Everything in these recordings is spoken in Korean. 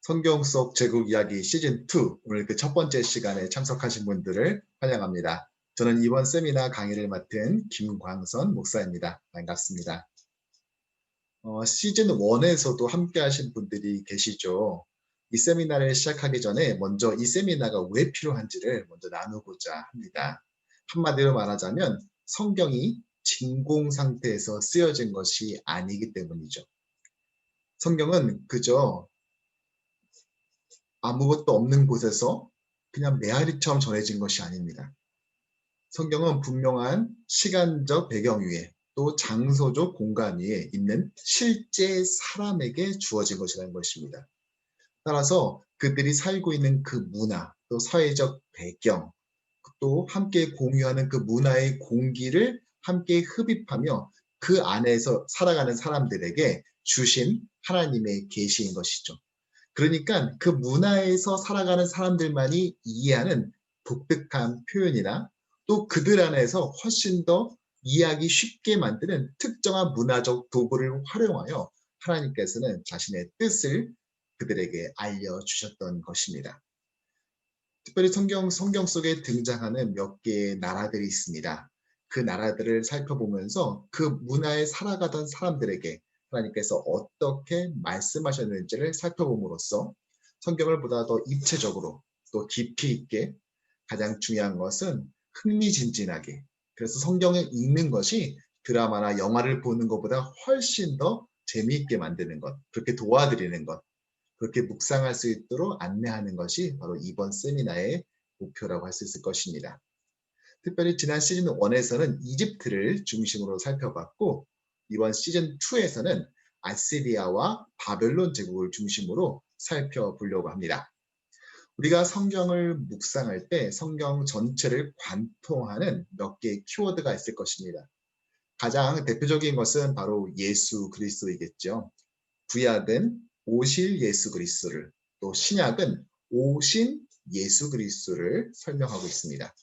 성경 속 제국 이야기 시즌 2 오늘 그 첫 번째 시간에 참석하신 분들을 환영합니다. 저는 이번 세미나 강의를 맡은 김광선 목사입니다. 반갑습니다. 시즌 1에서도 함께 하신 분들이 계시죠. 이 세미나를 시작하기 전에 먼저 이 세미나가 왜 필요한지를 먼저 나누고자 합니다. 한마디로 말하자면 성경이 진공 상태에서 쓰여진 것이 아니기 때문이죠. 성경은 그저 아무것도 없는 곳에서 그냥 메아리처럼 전해진 것이 아닙니다. 성경은 분명한 시간적 배경 위에 또 장소적 공간 위에 있는 실제 사람에게 주어진 것이라는 것입니다. 따라서 그들이 살고 있는 그 문화, 또 사회적 배경, 또 함께 공유하는 그 문화의 공기를 함께 흡입하며 그 안에서 살아가는 사람들에게 주신 하나님의 계시인 것이죠. 그러니까 그 문화에서 살아가는 사람들만이 이해하는 독특한 표현이나 또 그들 안에서 훨씬 더 이해하기 쉽게 만드는 특정한 문화적 도구를 활용하여 하나님께서는 자신의 뜻을 그들에게 알려주셨던 것입니다. 특별히 성경 속에 등장하는 몇 개의 나라들이 있습니다. 그 나라들을 살펴보면서 그 문화에 살아가던 사람들에게 하나님께서 어떻게 말씀하셨는지를 살펴봄으로써 성경을 보다 더 입체적으로 또 깊이 있게 가장 중요한 것은 흥미진진하게 그래서 성경을 읽는 것이 드라마나 영화를 보는 것보다 훨씬 더 재미있게 만드는 것, 그렇게 도와드리는 것, 그렇게 묵상할 수 있도록 안내하는 것이 바로 이번 세미나의 목표라고 할 수 있을 것입니다. 특별히 지난 시즌 1에서는 이집트를 중심으로 살펴봤고 이번 시즌 2에서는 아시리아와 바벨론 제국을 중심으로 살펴보려고 합니다. 우리가 성경을 묵상할 때 성경 전체를 관통하는 몇 개의 키워드가 있을 것입니다. 가장 대표적인 것은 바로 예수 그리스도이겠죠. 구약은 오실 예수 그리스도를, 또 신약은 오신 예수 그리스도를 설명하고 있습니다.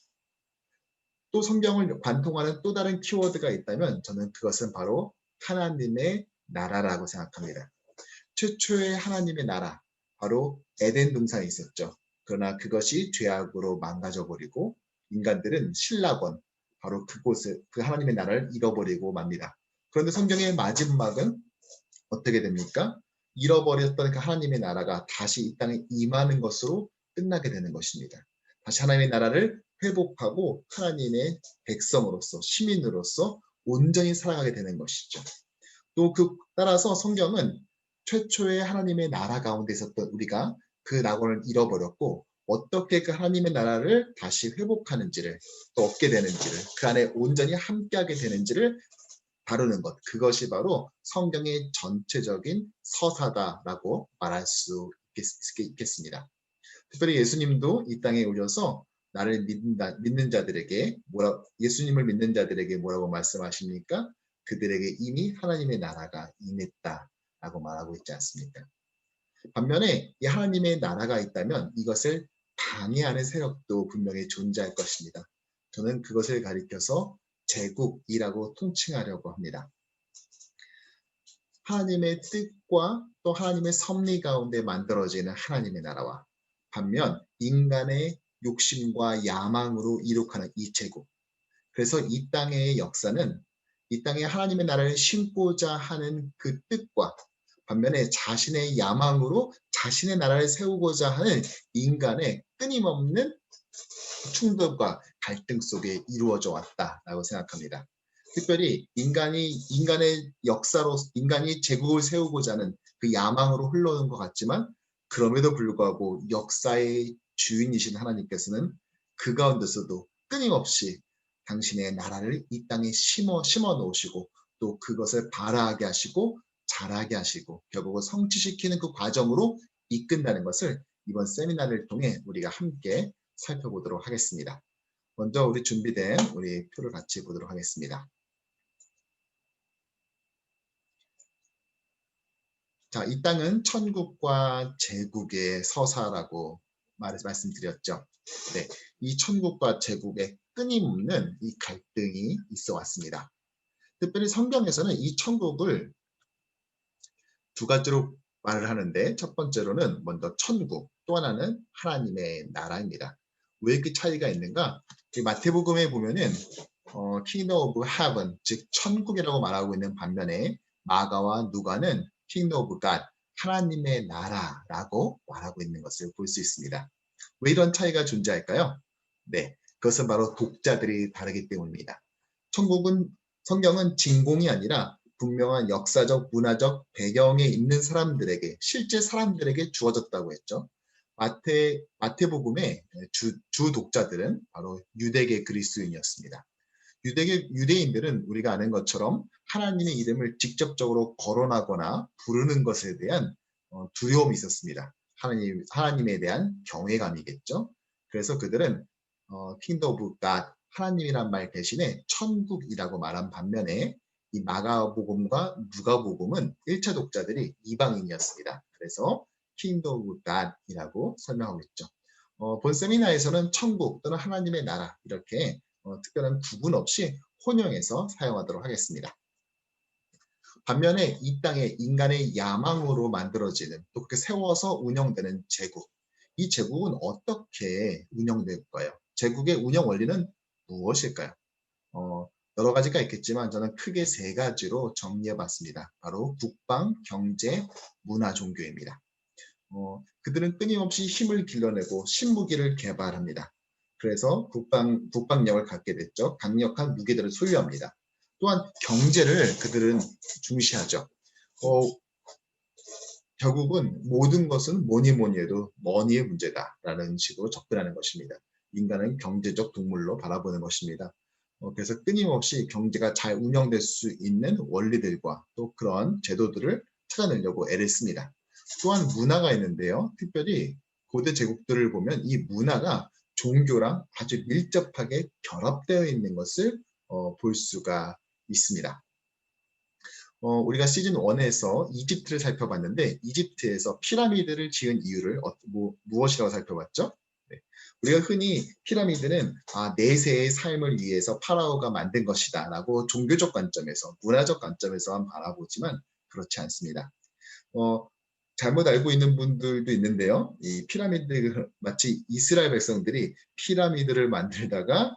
또 성경을 관통하는 또 다른 키워드가 있다면 저는 그것은 바로 하나님의 나라라고 생각합니다. 최초의 하나님의 나라, 바로 에덴 동산에 있었죠. 그러나 그것이 죄악으로 망가져 버리고 인간들은 신라권, 바로 그곳을 그 하나님의 나라를 잃어버리고 맙니다. 그런데 성경의 마지막은 어떻게 됩니까? 잃어버렸던 그 하나님의 나라가 다시 이 땅에 임하는 것으로 끝나게 되는 것입니다. 다시 하나님의 나라를 회복하고 하나님의 백성으로서 시민으로서 온전히 살아가게 되는 것이죠. 또 따라서 성경은 최초의 하나님의 나라 가운데 있었던 우리가 그 낙원을 잃어버렸고 어떻게 그 하나님의 나라를 다시 회복하는지를 또 얻게 되는지를 그 안에 온전히 함께하게 되는지를 다루는 것, 그것이 바로 성경의 전체적인 서사다라고 말할 수 있겠습니다. 특별히 예수님도 이 땅에 오셔서 나를 믿는 자들에게 예수님을 믿는 자들에게 뭐라고 말씀하십니까? 그들에게 이미 하나님의 나라가 임했다라고 말하고 있지 않습니까? 반면에 이 하나님의 나라가 있다면 이것을 방해하는 세력도 분명히 존재할 것입니다. 저는 그것을 가리켜서 제국이라고 통칭하려고 합니다. 하나님의 뜻과 또 하나님의 섭리 가운데 만들어지는 하나님의 나라와 반면 인간의 욕심과 야망으로 이룩하는 이 제국. 그래서 이 땅의 역사는 이 땅에 하나님의 나라를 심고자 하는 그 뜻과 반면에 자신의 야망으로 자신의 나라를 세우고자 하는 인간의 끊임없는 충돌과 갈등 속에 이루어져 왔다라고 생각합니다. 특별히 인간의 역사로 인간이 제국을 세우고자 하는 그 야망으로 흘러오는 것 같지만 그럼에도 불구하고 역사의 주인이신 하나님께서는 그 가운데서도 끊임없이 당신의 나라를 이 땅에 심어 놓으시고 또 그것을 발아하게 하시고 자라게 하시고 결국은 성취시키는 그 과정으로 이끈다는 것을 이번 세미나를 통해 우리가 함께 살펴보도록 하겠습니다. 먼저 우리 준비된 우리 표를 같이 보도록 하겠습니다. 자, 이 땅은 천국과 제국의 서사라고 말씀드렸죠. 네, 이 천국과 제국의 끊임없는 이 갈등이 있어 왔습니다. 특별히 성경에서는 이 천국을 두 가지로 말을 하는데 첫 번째로는 먼저 천국, 또 하나는 하나님의 나라입니다. 왜 이렇게 차이가 있는가? 마태복음에 보면은 Kingdom of Heaven, 즉 천국이라고 말하고 있는 반면에 마가와 누가는 Kingdom of God, 하나님의 나라라고 말하고 있는 것을 볼 수 있습니다. 왜 이런 차이가 존재할까요? 네, 그것은 바로 독자들이 다르기 때문입니다. 성경은 진공이 아니라 분명한 역사적, 문화적 배경에 있는 사람들에게, 실제 사람들에게 주어졌다고 했죠. 마태복음의 주 독자들은 바로 유대계 그리스도인이었습니다. 유대인들은 우리가 아는 것처럼 하나님의 이름을 직접적으로 거론하거나 부르는 것에 대한 두려움이 있었습니다. 하나님에 대한 경외감이겠죠. 그래서 그들은 Kingdom of God, 하나님이란 말 대신에 천국이라고 말한 반면에 이 마가복음과 누가복음은 1차 독자들이 이방인이었습니다. 그래서 Kingdom of God이라고 설명하고 있죠. 본 세미나에서는 천국 또는 하나님의 나라 이렇게 특별한 구분 없이 혼용해서 사용하도록 하겠습니다. 반면에 이 땅에 인간의 야망으로 만들어지는 또 그렇게 세워서 운영되는 제국, 이 제국은 어떻게 운영될까요? 제국의 운영 원리는 무엇일까요? 여러 가지가 있겠지만 저는 크게 세 가지로 정리해 봤습니다. 바로 국방, 경제, 문화, 종교입니다. 그들은 끊임없이 힘을 길러내고 신무기를 개발합니다. 그래서 국방력을 갖게 됐죠. 강력한 무기들을 소유합니다. 또한 경제를 그들은 중시하죠. 결국은 모든 것은 뭐니 해도 머니의 문제다라는 식으로 접근하는 것입니다. 인간은 경제적 동물로 바라보는 것입니다. 그래서 끊임없이 경제가 잘 운영될 수 있는 원리들과 또 그런 제도들을 찾아내려고 애를 씁니다. 또한 문화가 있는데요. 특별히 고대 제국들을 보면 이 문화가 종교랑 아주 밀접하게 결합되어 있는 것을 볼 수가 있습니다. 우리가 시즌 1에서 이집트를 살펴봤는데 이집트에서 피라미드를 지은 이유를 무엇이라고 살펴봤죠? 네. 우리가 흔히 피라미드는 내세의 삶을 위해서 파라오가 만든 것이다 라고 종교적 관점에서 문화적 관점에서만 바라보지만 그렇지 않습니다. 잘못 알고 있는 분들도 있는데요. 이 피라미드 마치 이스라엘 백성들이 피라미드를 만들다가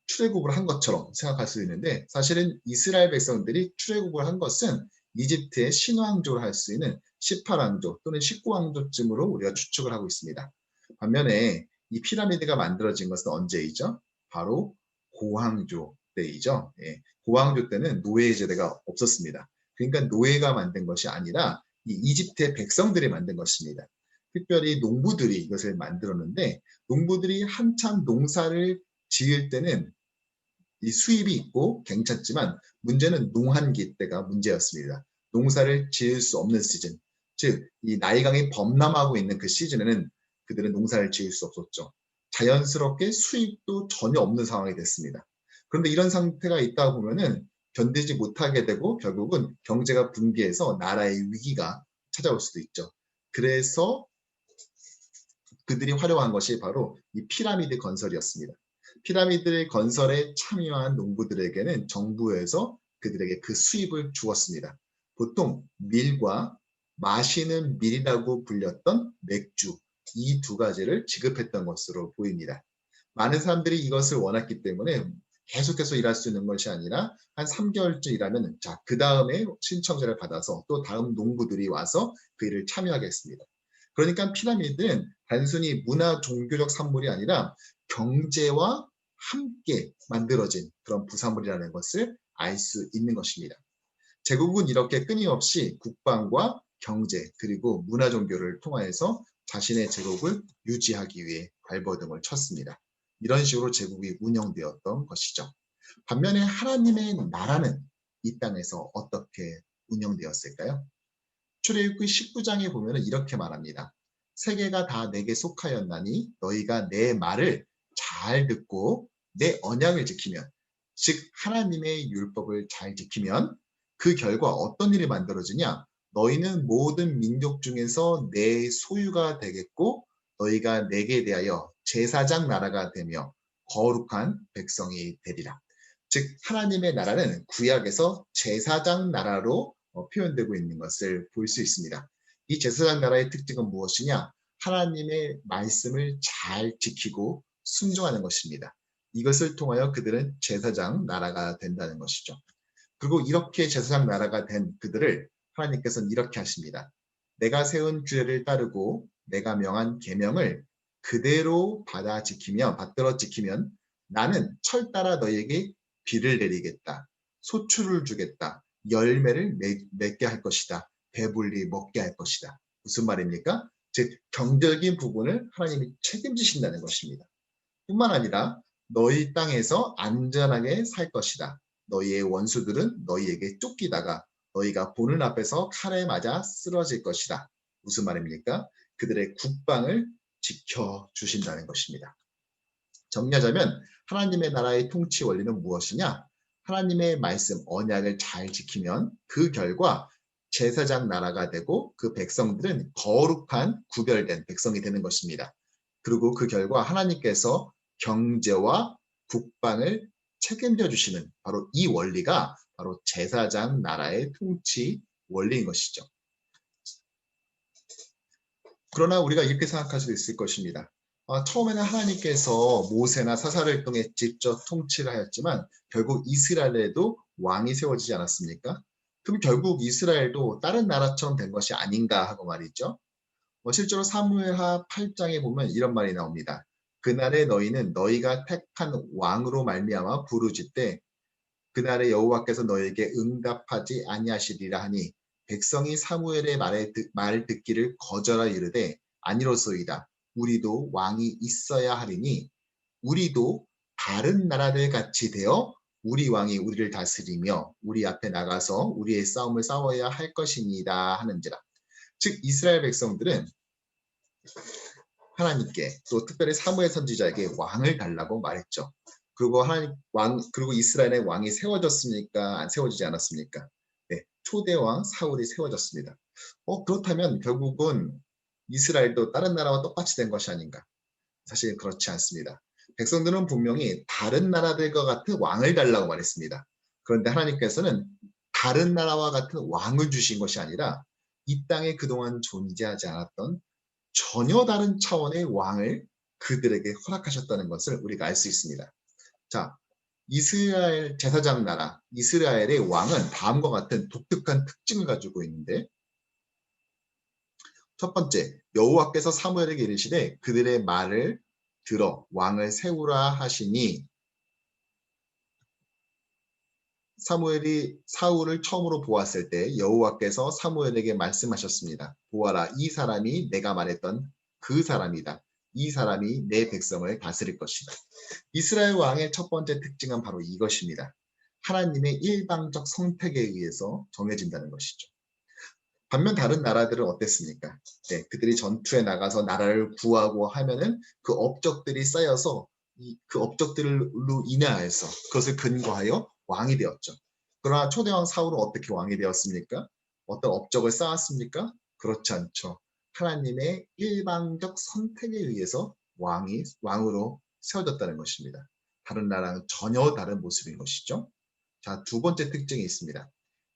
출애굽을 한 것처럼 생각할 수 있는데 사실은 이스라엘 백성들이 출애굽을 한 것은 이집트의 신왕조를 할 수 있는 18왕조 또는 19왕조쯤으로 우리가 추측을 하고 있습니다. 반면에 이 피라미드가 만들어진 것은 언제이죠? 바로 고항조 때이죠. 예, 고항조 때는 노예 제도가 없었습니다. 그러니까 노예가 만든 것이 아니라 이 이집트의 백성들이 만든 것입니다. 특별히 농부들이 이것을 만들었는데 농부들이 한참 농사를 지을 때는 이 수입이 있고 괜찮지만 문제는 농한기 때가 문제였습니다. 농사를 지을 수 없는 시즌, 즉 이 나일강이 범람하고 있는 그 시즌에는 그들은 농사를 지을 수 없었죠. 자연스럽게 수입도 전혀 없는 상황이 됐습니다. 그런데 이런 상태가 있다 보면은 견디지 못하게 되고 결국은 경제가 붕괴해서 나라의 위기가 찾아올 수도 있죠. 그래서 그들이 활용한 것이 바로 이 피라미드 건설이었습니다. 피라미드 건설에 참여한 농부들에게는 정부에서 그들에게 그 수입을 주었습니다. 보통 밀과 마시는 밀이라고 불렸던 맥주, 이 두 가지를 지급했던 것으로 보입니다. 많은 사람들이 이것을 원했기 때문에 계속해서 일할 수 있는 것이 아니라 한 3개월쯤 일하면 그 다음에 신청자를 받아서 또 다음 농부들이 와서 그 일을 참여하겠습니다. 그러니까 피라미드는 단순히 문화 종교적 산물이 아니라 경제와 함께 만들어진 그런 부산물이라는 것을 알 수 있는 것입니다. 제국은 이렇게 끊임없이 국방과 경제 그리고 문화 종교를 통하여서 자신의 제국을 유지하기 위해 발버둥을 쳤습니다. 이런 식으로 제국이 운영되었던 것이죠. 반면에 하나님의 나라는 이 땅에서 어떻게 운영되었을까요? 출애굽기 19장에 보면 이렇게 말합니다. 세계가 다 내게 속하였나니 너희가 내 말을 잘 듣고 내 언약을 지키면 즉 하나님의 율법을 잘 지키면 그 결과 어떤 일이 만들어지냐 너희는 모든 민족 중에서 내 소유가 되겠고 너희가 내게 대하여 제사장 나라가 되며 거룩한 백성이 되리라. 즉 하나님의 나라는 구약에서 제사장 나라로 표현되고 있는 것을 볼 수 있습니다. 이 제사장 나라의 특징은 무엇이냐? 하나님의 말씀을 잘 지키고 순종하는 것입니다. 이것을 통하여 그들은 제사장 나라가 된다는 것이죠. 그리고 이렇게 제사장 나라가 된 그들을 하나님께서는 이렇게 하십니다. 내가 세운 규례를 따르고 내가 명한 계명을 그대로 받들어 지키면 나는 철 따라 너희에게 비를 내리겠다. 소출을 주겠다. 열매를 맺게 할 것이다. 배불리 먹게 할 것이다. 무슨 말입니까? 즉 경제적인 부분을 하나님이 책임지신다는 것입니다. 뿐만 아니라 너희 땅에서 안전하게 살 것이다. 너희의 원수들은 너희에게 쫓기다가 너희가 보는 앞에서 칼에 맞아 쓰러질 것이다. 무슨 말입니까? 그들의 국방을 지켜주신다는 것입니다. 정리하자면 하나님의 나라의 통치 원리는 무엇이냐? 하나님의 말씀, 언약을 잘 지키면 그 결과 제사장 나라가 되고 그 백성들은 거룩한 구별된 백성이 되는 것입니다. 그리고 그 결과 하나님께서 경제와 국방을 책임져 주시는 바로 이 원리가 바로 제사장 나라의 통치 원리인 것이죠. 그러나 우리가 이렇게 생각할 수도 있을 것입니다. 처음에는 하나님께서 모세나 사사를 통해 직접 통치를 하였지만 결국 이스라엘에도 왕이 세워지지 않았습니까? 그럼 결국 이스라엘도 다른 나라처럼 된 것이 아닌가 하고 말이죠. 실제로 사무엘하 8장에 보면 이런 말이 나옵니다. 그날에 너희는 너희가 택한 왕으로 말미암아 부르짖되 그날에 여호와께서 너희에게 응답하지 아니하시리라 하니 백성이 사무엘의 말을 듣기를 거절하 이르되 아니로소이다. 우리도 왕이 있어야 하리니 우리도 다른 나라들 같이 되어 우리 왕이 우리를 다스리며 우리 앞에 나가서 우리의 싸움을 싸워야 할 것입니다 하는지라. 즉 이스라엘 백성들은 하나님께 또 특별히 사무엘 선지자에게 왕을 달라고 말했죠. 그리고 그리고 이스라엘의 왕이 세워졌습니까? 안 세워지지 않았습니까? 네, 초대왕 사울이 세워졌습니다. 그렇다면 결국은 이스라엘도 다른 나라와 똑같이 된 것이 아닌가? 사실 그렇지 않습니다. 백성들은 분명히 다른 나라들과 같은 왕을 달라고 말했습니다. 그런데 하나님께서는 다른 나라와 같은 왕을 주신 것이 아니라 이 땅에 그동안 존재하지 않았던 전혀 다른 차원의 왕을 그들에게 허락하셨다는 것을 우리가 알 수 있습니다. 자, 이스라엘 제사장 나라, 이스라엘의 왕은 다음과 같은 독특한 특징을 가지고 있는데 첫 번째, 여호와께서 사무엘에게 이르시되 그들의 말을 들어 왕을 세우라 하시니 사무엘이 사울을 처음으로 보았을 때 여호와께서 사무엘에게 말씀하셨습니다. 보아라, 이 사람이 내가 말했던 그 사람이다. 이 사람이 내 백성을 다스릴 것이다. 이스라엘 왕의 첫 번째 특징은 바로 이것입니다. 하나님의 일방적 선택에 의해서 정해진다는 것이죠. 반면 다른 나라들은 어땠습니까? 네, 그들이 전투에 나가서 나라를 구하고 하면은 그 업적들이 쌓여서 그 업적들로 인하여서 그것을 근거하여 왕이 되었죠. 그러나 초대왕 사울은 어떻게 왕이 되었습니까? 어떤 업적을 쌓았습니까? 그렇지 않죠. 하나님의 일방적 선택에 의해서 왕으로 세워졌다는 것입니다. 다른 나라는 전혀 다른 모습인 것이죠. 자, 두 번째 특징이 있습니다.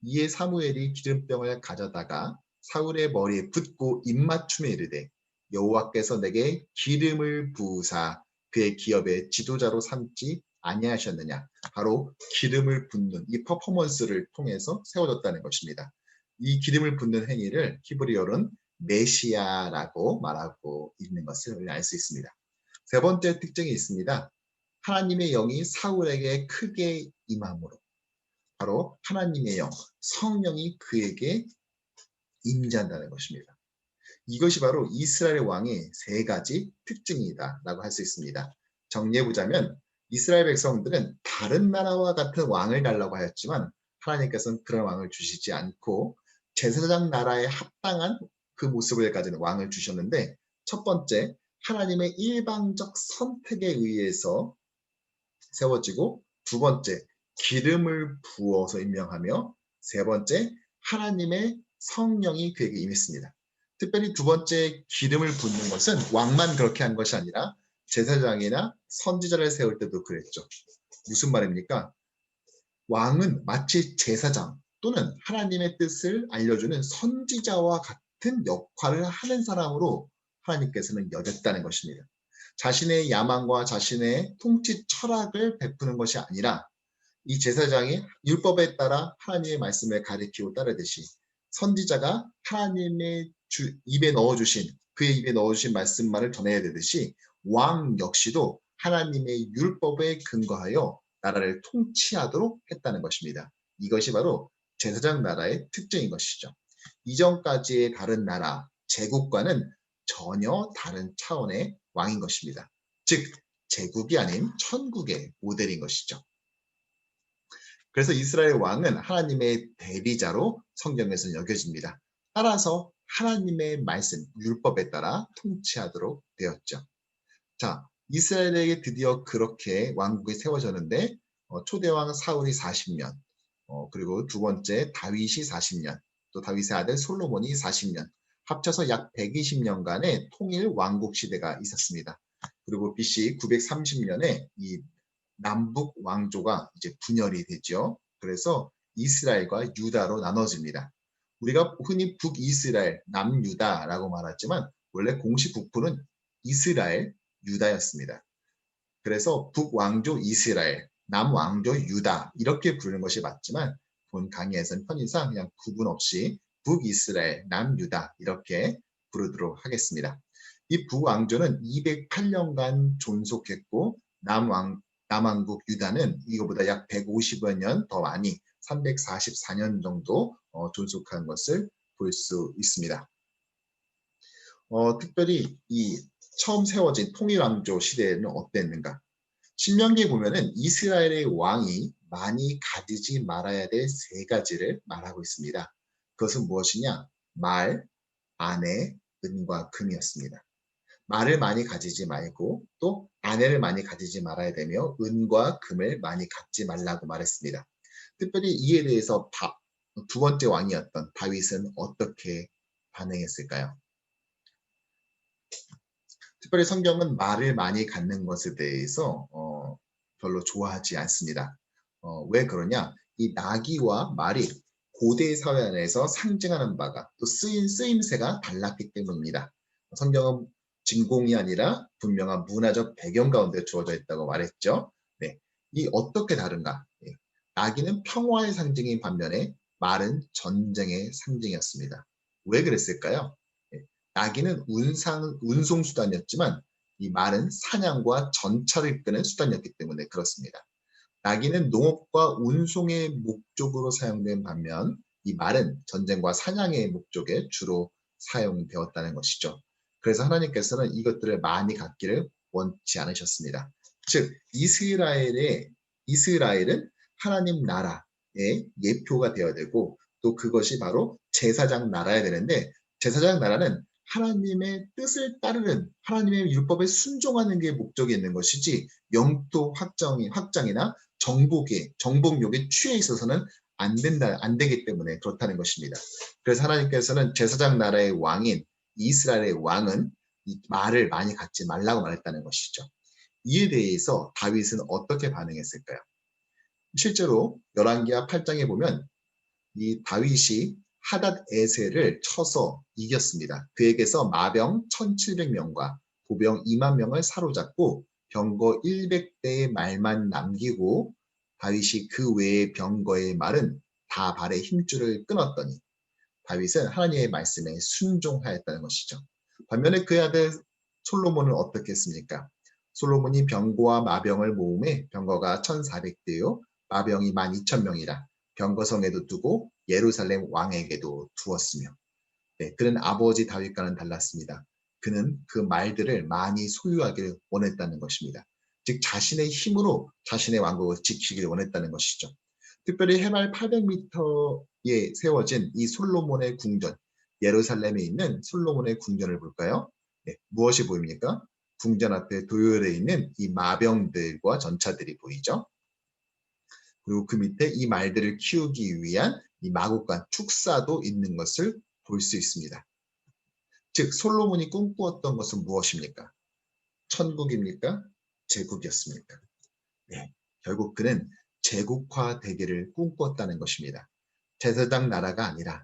이에 사무엘이 기름병을 가져다가 사울의 머리에 붓고 입맞춤에 이르되 여호와께서 내게 기름을 부으사 그의 기업의 지도자로 삼지 아니하셨느냐. 바로 기름을 붓는 이 퍼포먼스를 통해서 세워졌다는 것입니다. 이 기름을 붓는 행위를 히브리어로는 메시아라고 말하고 있는 것을 알 수 있습니다. 세 번째 특징이 있습니다. 하나님의 영이 사울에게 크게 임함으로 바로 하나님의 영, 성령이 그에게 임재한다는 것입니다. 이것이 바로 이스라엘 왕의 세 가지 특징이다라고 할 수 있습니다. 정리해보자면 이스라엘 백성들은 다른 나라와 같은 왕을 달라고 하였지만 하나님께서는 그런 왕을 주시지 않고 제사장 나라에 합당한 그 모습을 가진 왕을 주셨는데 첫 번째, 하나님의 일방적 선택에 의해서 세워지고 두 번째, 기름을 부어서 임명하며 세 번째, 하나님의 성령이 그에게 임했습니다. 특별히 두 번째 기름을 붓는 것은 왕만 그렇게 한 것이 아니라 제사장이나 선지자를 세울 때도 그랬죠. 무슨 말입니까? 왕은 마치 제사장, 또는 하나님의 뜻을 알려주는 선지자와 같은 역할을 하는 사람으로 하나님께서는 여겼다는 것입니다. 자신의 야망과 자신의 통치 철학을 베푸는 것이 아니라 이 제사장이 율법에 따라 하나님의 말씀을 가리키고 따르듯이 선지자가 하나님의 입에 넣어주신 그의 입에 넣어주신 말씀만을 전해야 되듯이 왕 역시도 하나님의 율법에 근거하여 나라를 통치하도록 했다는 것입니다. 이것이 바로 제사장 나라의 특징인 것이죠. 이전까지의 다른 나라, 제국과는 전혀 다른 차원의 왕인 것입니다. 즉 제국이 아닌 천국의 모델인 것이죠. 그래서 이스라엘 왕은 하나님의 대리자로 성경에서는 여겨집니다. 따라서 하나님의 말씀, 율법에 따라 통치하도록 되었죠. 자, 이스라엘에게 드디어 그렇게 왕국이 세워졌는데 초대왕 사울이 40년, 그리고 두 번째 다윗이 40년, 또 다윗의 아들 솔로몬이 40년, 합쳐서 약 120년간의 통일 왕국 시대가 있었습니다. 그리고 BC 930년에 이 남북 왕조가 이제 분열이 되죠. 그래서 이스라엘과 유다로 나눠집니다. 우리가 흔히 북이스라엘, 남유다라고 말하지만 원래 공식 국부는 이스라엘, 유다였습니다. 그래서 북왕조 이스라엘, 남왕조 유다 이렇게 부르는 것이 맞지만 본 강의에서는 편의상 그냥 구분 없이 북이스라엘, 남유다 이렇게 부르도록 하겠습니다. 이 북왕조는 208년간 존속했고 남왕국 유다는 이거보다 약 150여 년 더 많이 344년 정도 존속한 것을 볼 수 있습니다. 특별히 이 처음 세워진 통일왕조 시대에는 어땠는가? 신명기에 보면은 이스라엘의 왕이 많이 가지지 말아야 될 세 가지를 말하고 있습니다. 그것은 무엇이냐? 말, 아내, 은과 금이었습니다. 말을 많이 가지지 말고 또 아내를 많이 가지지 말아야 되며 은과 금을 많이 갖지 말라고 말했습니다. 특별히 이에 대해서 두 번째 왕이었던 다윗은 어떻게 반응했을까요? 특별히 성경은 말을 많이 갖는 것에 대해서 별로 좋아하지 않습니다. 왜 그러냐? 이 나귀와 말이 고대 사회 안에서 상징하는 바가 또 쓰임새가 달랐기 때문입니다. 성경은 진공이 아니라 분명한 문화적 배경 가운데 주어져 있다고 말했죠. 네, 이 어떻게 다른가? 네. 나귀는 평화의 상징인 반면에 말은 전쟁의 상징이었습니다. 왜 그랬을까요? 네. 나귀는 운송 수단이었지만 이 말은 사냥과 전차를 이끄는 수단이었기 때문에 그렇습니다. 나귀는 농업과 운송의 목적으로 사용된 반면 이 말은 전쟁과 사냥의 목적에 주로 사용되었다는 것이죠. 그래서 하나님께서는 이것들을 많이 갖기를 원치 않으셨습니다. 즉 이스라엘은 하나님 나라의 예표가 되어야 되고 또 그것이 바로 제사장 나라야 되는데 제사장 나라는 하나님의 뜻을 따르는 하나님의 율법에 순종하는 게 목적이 있는 것이지 영토 확장이나 정복욕에 취해 있어서는 안 되기 때문에 그렇다는 것입니다. 그래서 하나님께서는 제사장 나라의 왕인 이스라엘의 왕은 이 말을 많이 갖지 말라고 말했다는 것이죠. 이에 대해서 다윗은 어떻게 반응했을까요? 실제로 열왕기하 8장에 보면 이 다윗이 하닷 에셀을 쳐서 이겼습니다. 그에게서 마병 1700명과 보병 2만 명을 사로잡고 병거 100대의 말만 남기고 다윗이 그 외의 병거의 말은 다 발의 힘줄을 끊었더니 다윗은 하나님의 말씀에 순종하였다는 것이죠. 반면에 그의 아들 솔로몬은 어떻게 했습니까? 솔로몬이 병거와 마병을 모음해 병거가 1400대요 마병이 12,000명이라 병거성에도 두고 예루살렘 왕에게도 두었으며 네, 그는 아버지 다윗과는 달랐습니다. 그는 그 말들을 많이 소유하기를 원했다는 것입니다. 즉 자신의 힘으로 자신의 왕국을 지키기를 원했다는 것이죠. 특별히 해발 800m에 세워진 이 솔로몬의 궁전, 예루살렘에 있는 솔로몬의 궁전을 볼까요? 네, 무엇이 보입니까? 궁전 앞에 도열해 있는 이 마병들과 전차들이 보이죠. 그리고 그 밑에 이 말들을 키우기 위한 이 마구간 축사도 있는 것을 볼 수 있습니다. 즉 솔로몬이 꿈꾸었던 것은 무엇입니까? 천국입니까? 제국이었습니까? 네, 결국 그는 제국화 되기를 꿈꾸었다는 것입니다. 제사장 나라가 아니라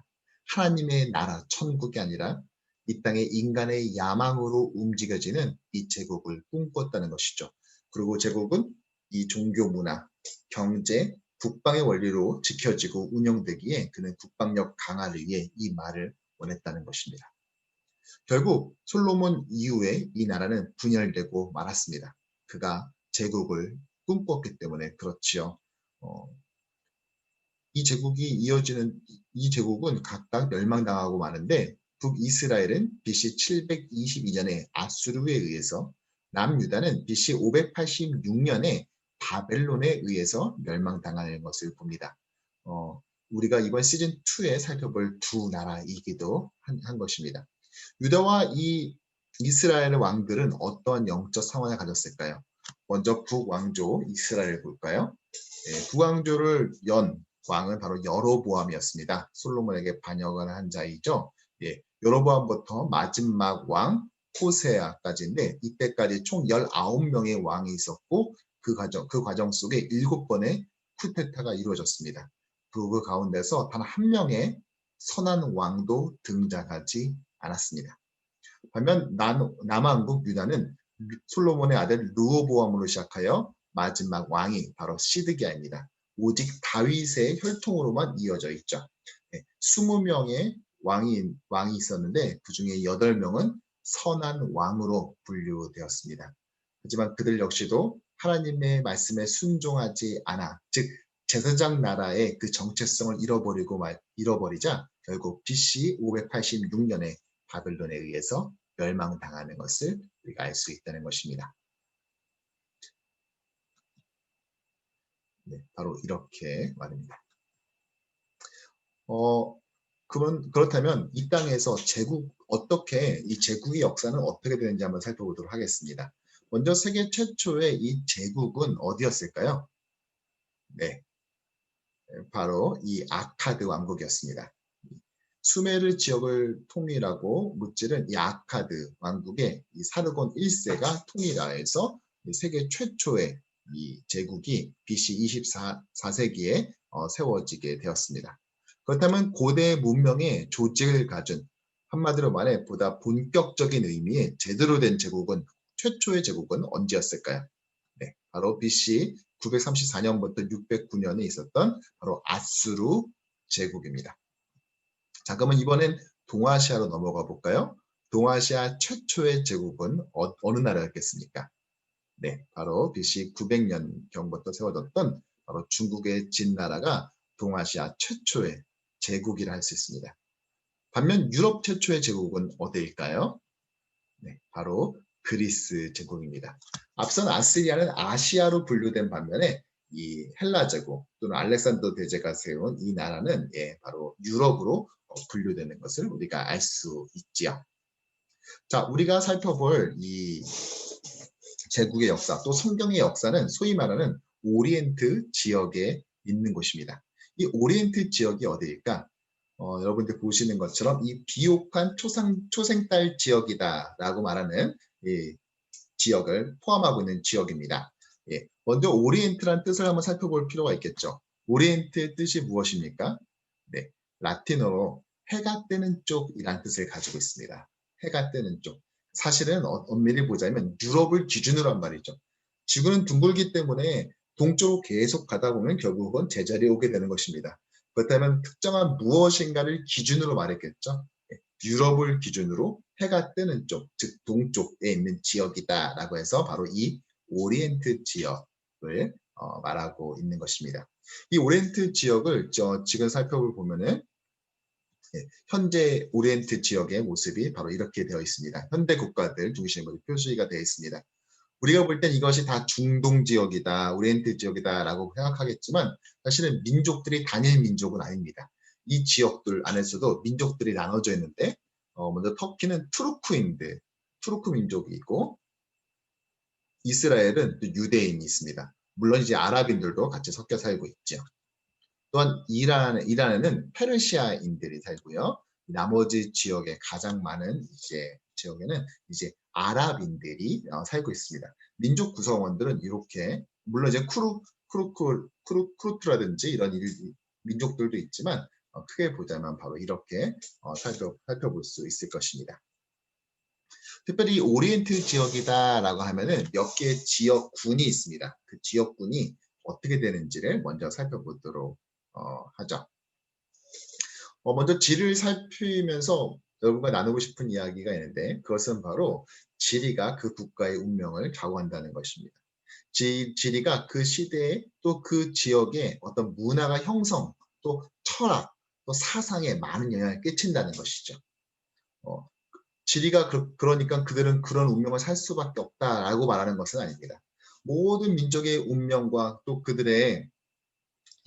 하나님의 나라, 천국이 아니라 이 땅의 인간의 야망으로 움직여지는 이 제국을 꿈꿨다는 것이죠. 그리고 제국은 이 종교 문화, 경제, 국방의 원리로 지켜지고 운영되기에 그는 국방력 강화를 위해 이 말을 원했다는 것입니다. 결국 솔로몬 이후에 이 나라는 분열되고 말았습니다. 그가 제국을 꿈꿨기 때문에 그렇지요. 이 제국은 각각 멸망당하고 마는데 북이스라엘은 BC 722년에 아수르에 의해서, 남유다는 BC 586년에 바벨론에 의해서 멸망당하는 것을 봅니다. 우리가 이번 시즌2에 살펴볼 두 나라이기도 한 것입니다. 유다와 이 이스라엘의 왕들은 어떠한 영적 상황을 가졌을까요? 먼저 북왕조 이스라엘을 볼까요? 북왕조를 연 왕은 바로 여로보암이었습니다. 솔로몬에게 반역을 한 자이죠. 여로보암부터 마지막 왕 호세아까지인데 이때까지 총 19명의 왕이 있었고 그 과정 속에 7번의 쿠데타가 이루어졌습니다. 그 가운데서 단 한 명의 선한 왕도 등장하지 않았습니다. 반면 남왕국 유다는 솔로몬의 아들 르호보암으로 시작하여 마지막 왕이 바로 시드기야입니다. 오직 다윗의 혈통으로만 이어져 있죠. 20명의 왕이 있었는데 그 중에 8명은 선한 왕으로 분류되었습니다. 하지만 그들 역시도 하나님의 말씀에 순종하지 않아, 즉 제사장 나라의 그 정체성을 잃어버리자 결국 BC 586년에 바벨론에 의해서 멸망당하는 것을 우리가 알 수 있다는 것입니다. 바로 이렇게 말입니다. 그렇다면 이 땅에서 이 제국의 역사는 어떻게 되는지 한번 살펴보도록 하겠습니다. 먼저 세계 최초의 이 제국은 어디였을까요? 네, 바로 이 아카드 왕국이었습니다. 수메르 지역을 통일하고 무찌른 이 아카드 왕국의 이 사르곤 1세가 통일하여서 세계 최초의 이 제국이 BC 24세기에 세워지게 되었습니다. 그렇다면 고대 문명의 조직을 가진, 한마디로 말해 보다 본격적인 의미의 제대로 된 최초의 제국은 언제였을까요? 네, 바로 BC 934년부터 609년에 있었던 바로 아수르 제국입니다. 자, 그러면 이번엔 동아시아로 넘어가 볼까요? 동아시아 최초의 제국은 어느 나라였겠습니까? 네, 바로 BC 900년경부터 세워졌던 바로 중국의 진나라가 동아시아 최초의 제국이라 할 수 있습니다. 반면 유럽 최초의 제국은 어디일까요? 네, 바로 그리스 제국입니다. 앞선 아시리아는 아시아로 분류된 반면에 이 헬라 제국 또는 알렉산더 대제가 세운 이 나라는 바로 유럽으로 분류되는 것을 우리가 알 수 있지요. 자, 우리가 살펴볼 이 제국의 역사, 또 성경의 역사는 소위 말하는 오리엔트 지역에 있는 곳입니다. 이 오리엔트 지역이 어디일까? 여러분들 보시는 것처럼 이 비옥한 초생달 지역이다라고 말하는 이 지역을 포함하고 있는 지역입니다. 먼저 오리엔트란 뜻을 한번 살펴볼 필요가 있겠죠. 오리엔트의 뜻이 무엇입니까? 네, 라틴어로 해가 뜨는 쪽이라는 뜻을 가지고 있습니다. 해가 뜨는 쪽. 사실은 엄밀히 보자면 유럽을 기준으로 한 말이죠. 지구는 둥글기 때문에 동쪽으로 계속 가다 보면 결국은 제자리에 오게 되는 것입니다. 그렇다면 특정한 무엇인가를 기준으로 말했겠죠. 유럽을 기준으로 해가 뜨는 쪽, 즉 동쪽에 있는 지역이다라고 해서 바로 이 오리엔트 지역을 말하고 있는 것입니다. 이 오리엔트 지역을 지금 살펴보면은 현재 오리엔트 지역의 모습이 바로 이렇게 되어 있습니다. 현대 국가들 중심으로 표시가 되어 있습니다. 우리가 볼 땐 이것이 다 중동 지역이다, 오리엔트 지역이다라고 생각하겠지만 사실은 민족들이 단일 민족은 아닙니다. 이 지역들 안에서도 민족들이 나눠져 있는데 먼저 터키는 투르크 민족이 있고 이스라엘은 유대인이 있습니다. 물론 이제 아랍인들도 같이 섞여 살고 있죠. 또한 이란에는 페르시아인들이 살고요. 나머지 지역에 가장 많은 지역에는 이제 아랍인들이 살고 있습니다. 민족 구성원들은 이렇게 물론 이제 쿠르트라든지 이런 민족들도 있지만 크게 보자면 바로 이렇게 살펴볼 수 있을 것입니다. 특별히 오리엔트 지역이다라고 하면은 몇 개의 지역군이 있습니다. 그 지역군이 어떻게 되는지를 먼저 살펴보도록 하죠. 먼저 지리를 살피면서 여러분과 나누고 싶은 이야기가 있는데 그것은 바로 지리가 그 국가의 운명을 좌우한다는 것입니다. 지리가 그 시대에 또 그 지역의 어떤 문화가 형성, 또 철학, 또 사상에 많은 영향을 끼친다는 것이죠. 어, 지리가 그러니까 그들은 그런 운명을 살 수밖에 없다라고 말하는 것은 아닙니다. 모든 민족의 운명과 또 그들의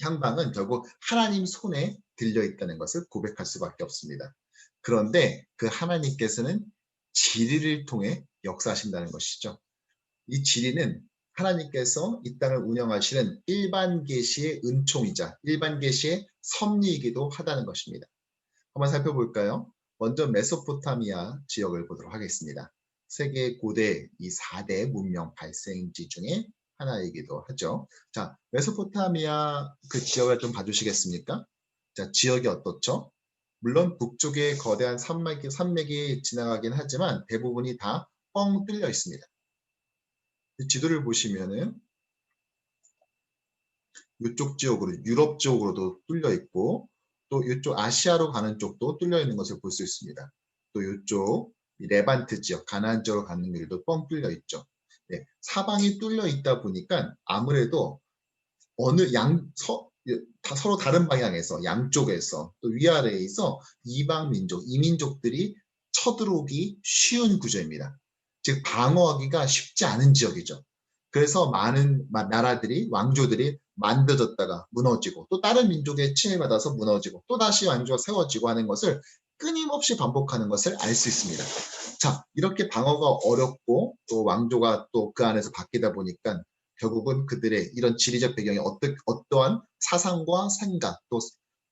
향방은 결국 하나님 손에 들려 있다는 것을 고백할 수밖에 없습니다. 그런데 그 하나님께서는 지리를 통해 역사하신다는 것이죠. 이 지리는 하나님께서 이 땅을 운영하시는 일반 계시의 은총이자 일반 계시의 섭리이기도 하다는 것입니다. 한번 살펴볼까요? 먼저 메소포타미아 지역을 보도록 하겠습니다. 세계 고대 이 4대 문명 발생지 중에 하나이기도 하죠. 자, 메소포타미아 그 지역을 좀 봐주시겠습니까? 자, 지역이 어떻죠? 물론 북쪽에 거대한 산맥이 지나가긴 하지만 대부분이 다 뻥 뚫려 있습니다. 지도를 보시면은 이쪽 지역으로 유럽 쪽으로도 뚫려 있고 또 이쪽 아시아로 가는 쪽도 뚫려 있는 것을 볼 수 있습니다. 또 이쪽 레반트 지역 가나안 쪽으로 가는 길도 뻥 뚫려 있죠. 네, 사방이 뚫려 있다 보니까 아무래도 어느 서로 다른 방향에서 양쪽에서 또 위아래에 있어 이방 민족, 이민족들이 쳐들어오기 쉬운 구조입니다. 즉 방어하기가 쉽지 않은 지역이죠. 그래서 많은 나라들이 왕조들이 만들어졌다가 무너지고 또 다른 민족에 침해받아서 무너지고 또 다시 왕조가 세워지고 하는 것을 끊임없이 반복하는 것을 알 수 있습니다. 자, 이렇게 방어가 어렵고 또 왕조가 또 그 안에서 바뀌다 보니까 결국은 그들의 이런 지리적 배경이 어떠한 사상과 생각 또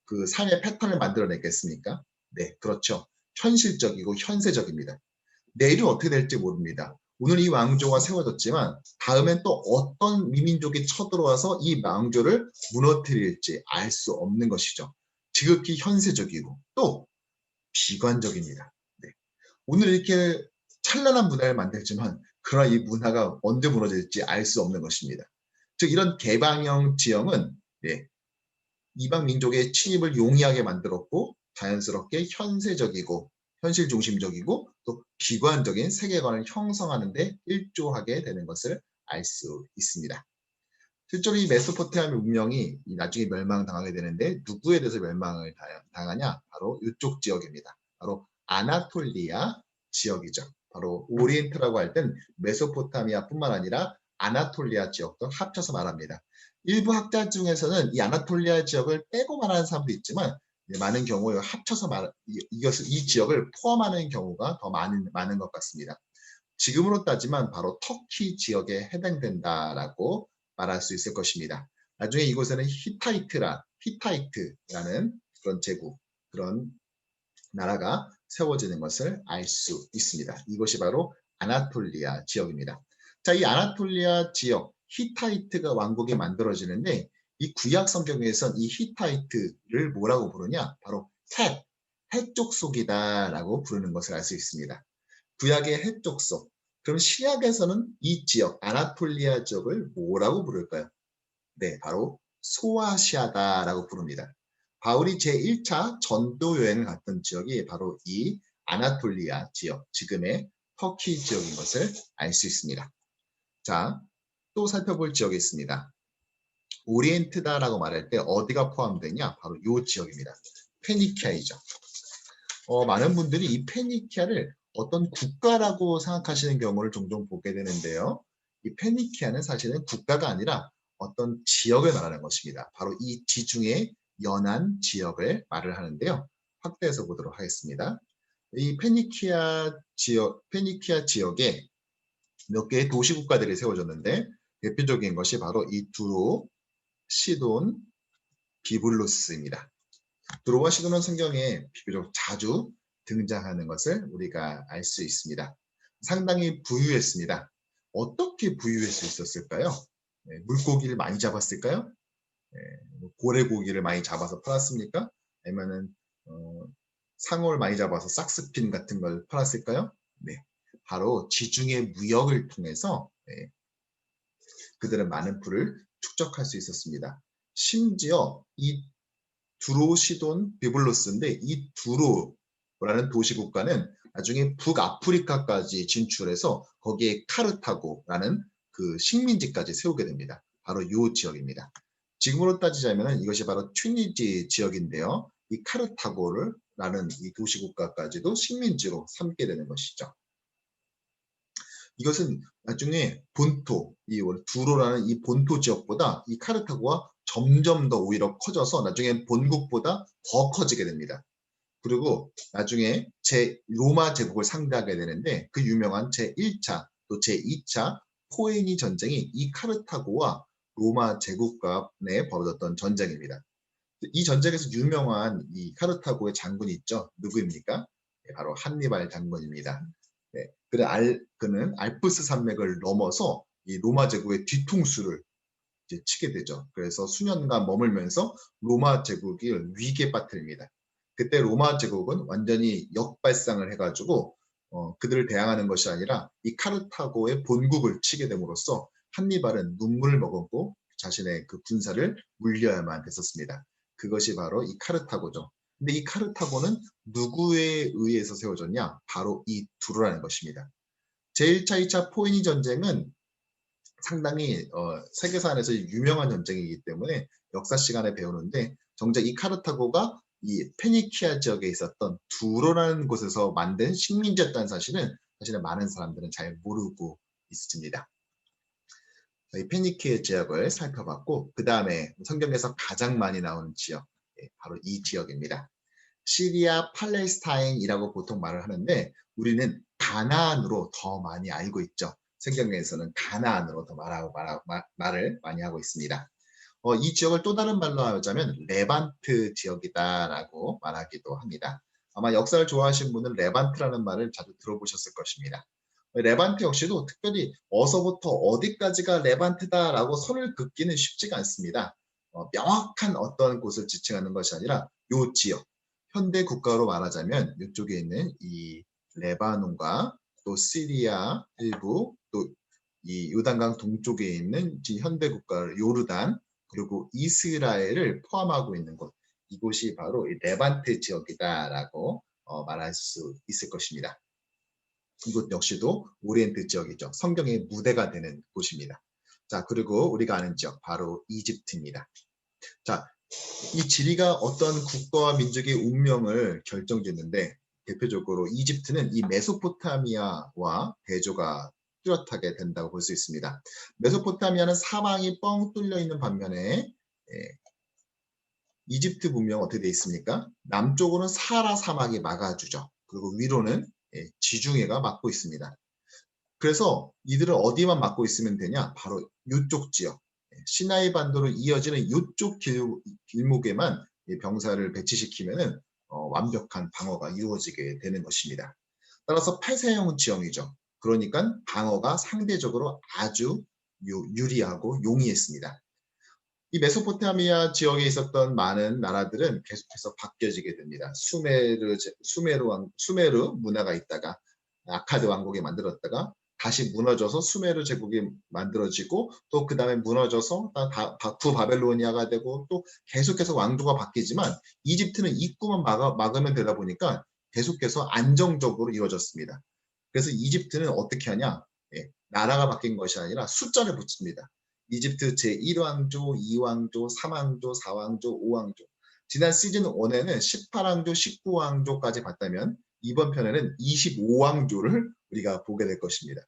그 삶의 패턴을 만들어냈겠습니까? 네, 그렇죠. 현실적이고 현세적입니다. 내일은 어떻게 될지 모릅니다. 오늘 이 왕조가 세워졌지만 다음엔 또 어떤 미민족이 쳐들어와서 이 왕조를 무너뜨릴지 알 수 없는 것이죠. 지극히 현세적이고 또 비관적입니다. 네. 오늘 이렇게 찬란한 문화를 만들지만 그러나 이 문화가 언제 무너질지 알 수 없는 것입니다. 즉 이런 개방형 지형은 네, 이방 민족의 침입을 용이하게 만들었고 자연스럽게 현세적이고 현실 중심적이고 또 비관적인 세계관을 형성하는 데 일조하게 되는 것을 알 수 있습니다. 실제로 이 메소포타미아 문명이 나중에 멸망당하게 되는데 누구에 대해서 멸망을 당하냐? 바로 이쪽 지역입니다. 바로 아나톨리아 지역이죠. 바로 오리엔트라고 할 땐 메소포타미아뿐만 아니라 아나톨리아 지역도 합쳐서 말합니다. 일부 학자 중에서는 이 아나톨리아 지역을 빼고 말하는 사람도 있지만 많은 경우에 합쳐서 이 지역을 포함하는 경우가 더 많은 것 같습니다. 지금으로 따지면 바로 터키 지역에 해당된다라고 말할 수 있을 것입니다. 나중에 이곳에는 히타이트라는 그런 제국, 그런 나라가 세워지는 것을 알 수 있습니다. 이것이 바로 아나톨리아 지역입니다. 자, 이 아나톨리아 지역, 히타이트가 왕국이 만들어지는데 이 구약 성경에선 이 히타이트를 뭐라고 부르냐? 바로 헷족속이다라고 부르는 것을 알 수 있습니다. 구약의 헷족속. 그럼 신약에서는 이 지역, 아나톨리아 지역을 뭐라고 부를까요? 네, 바로 소아시아다라고 부릅니다. 바울이 제1차 전도 여행을 갔던 지역이 바로 이 아나톨리아 지역, 지금의 터키 지역인 것을 알 수 있습니다. 자, 또 살펴볼 지역이 있습니다. 오리엔트다라고 말할 때 어디가 포함되냐? 바로 이 지역입니다. 페니키아이죠. 많은 분들이 이 페니키아를 어떤 국가라고 생각하시는 경우를 종종 보게 되는데요. 이 페니키아는 사실은 국가가 아니라 어떤 지역을 말하는 것입니다. 바로 이 지중해 연안 지역을 말을 하는데요. 확대해서 보도록 하겠습니다. 이 페니키아 지역에 몇 개의 도시국가들이 세워졌는데 대표적인 것이 바로 이 두로, 시돈, 비블루스입니다. 두로와 시돈은 성경에 비교적 자주 등장하는 것을 우리가 알 수 있습니다. 상당히 부유했습니다. 어떻게 부유할 수 있었을까요? 물고기를 많이 잡았을까요? 고래고기를 많이 잡아서 팔았습니까? 아니면은 상어를 많이 잡아서 삭스핀 같은 걸 팔았을까요? 네, 바로 지중해 무역을 통해서 그들은 많은 풀을 축적할 수 있었습니다. 심지어 이 두로시돈 비블로스인데 이 두로라는 도시국가는 나중에 북아프리카까지 진출해서 거기에 카르타고라는 그 식민지까지 세우게 됩니다. 바로 이 지역입니다. 지금으로 따지자면 이것이 바로 튀니지 지역인데요. 이 카르타고라는 이 도시국가까지도 식민지로 삼게 되는 것이죠. 이것은 나중에 본토, 이 두로라는 이 본토 지역보다 이 카르타고가 점점 더 오히려 커져서 나중에 본국보다 더 커지게 됩니다. 그리고 나중에 로마 제국을 상대하게 되는데 그 유명한 제1차 또 제2차 포에니 전쟁이 이 카르타고와 로마 제국 간에 벌어졌던 전쟁입니다. 이 전쟁에서 유명한 이 카르타고의 장군이 있죠. 누구입니까? 네, 바로 한니발 장군입니다. 네, 그는 알프스 산맥을 넘어서 이 로마 제국의 뒤통수를 이제 치게 되죠. 그래서 수년간 머물면서 로마 제국을 위기에 빠뜨립니다. 그때 로마 제국은 완전히 역발상을 해가지고 그들을 대항하는 것이 아니라 이 카르타고의 본국을 치게 됨으로써 한니발은 눈물을 머금고 자신의 그 군사를 물려야만 했었습니다. 그것이 바로 이 카르타고죠. 근데 이 카르타고는 누구에 의해서 세워졌냐? 바로 이 두루라는 것입니다. 제1차, 2차 포에니 전쟁은 상당히 세계사안에서 유명한 전쟁이기 때문에 역사 시간에 배우는데 정작 이 카르타고가 이 페니키아 지역에 있었던 두로라는 곳에서 만든 식민지였다는 사실은 많은 사람들은 잘 모르고 있습니다. 이 페니키아 지역을 살펴봤고 그 다음에 성경에서 가장 많이 나오는 지역 바로 이 지역입니다. 시리아 팔레스타인이라고 보통 말을 하는데 우리는 가나안으로 더 많이 알고 있죠. 성경에서는 가나안으로 더 말을 많이 하고 있습니다. 이 지역을 또 다른 말로 하자면 레반트 지역이다라고 말하기도 합니다. 아마 역사를 좋아하시는 분은 레반트라는 말을 자주 들어보셨을 것입니다. 레반트 역시도 특별히 어서부터 어디까지가 레반트다라고 선을 긋기는 쉽지가 않습니다. 명확한 어떤 곳을 지칭하는 것이 아니라 이 지역, 현대 국가로 말하자면 이쪽에 있는 이 레바논과 또 시리아 일부 또 이 요단강 동쪽에 있는 현대 국가 요르단 그리고 이스라엘을 포함하고 있는 곳 이곳이 바로 이 레반트 지역이다라고 말할 수 있을 것입니다. 이곳 역시도 오리엔트 지역이죠. 성경의 무대가 되는 곳입니다. 자, 그리고 우리가 아는 지역 바로 이집트입니다. 자, 이 지리가 어떤 국가와 민족의 운명을 결정짓는데 대표적으로 이집트는 이 메소포타미아와 대조가 뚜렷하게 된다고 볼 수 있습니다. 메소포타미아는 사방이 뻥 뚫려 있는 반면에 이집트 문명은 어떻게 되어 있습니까? 남쪽으로는 사하라 사막이 막아주죠. 그리고 위로는 지중해가 막고 있습니다. 그래서 이들은 어디만 막고 있으면 되냐? 바로 이쪽 지역. 시나이 반도로 이어지는 이쪽 길목에만 병사를 배치시키면 완벽한 방어가 이루어지게 되는 것입니다. 따라서 폐쇄형 지형이죠. 그러니까 방어가 상대적으로 아주 유리하고 용이했습니다. 이 메소포타미아 지역에 있었던 많은 나라들은 계속해서 바뀌어지게 됩니다. 수메르 문화가 있다가 아카드 왕국이 만들었다가 다시 무너져서 수메르 제국이 만들어지고 또 그 다음에 무너져서 바벨로니아가 되고 또 계속해서 왕조가 바뀌지만 이집트는 입구만 막으면 되다 보니까 계속해서 안정적으로 이루어졌습니다. 그래서 이집트는 어떻게 하냐? 나라가 바뀐 것이 아니라 숫자를 붙입니다. 이집트 제1왕조, 2왕조, 3왕조, 4왕조, 5왕조. 지난 시즌 1에는 18왕조, 19왕조까지 봤다면 이번 편에는 25왕조를 우리가 보게 될 것입니다.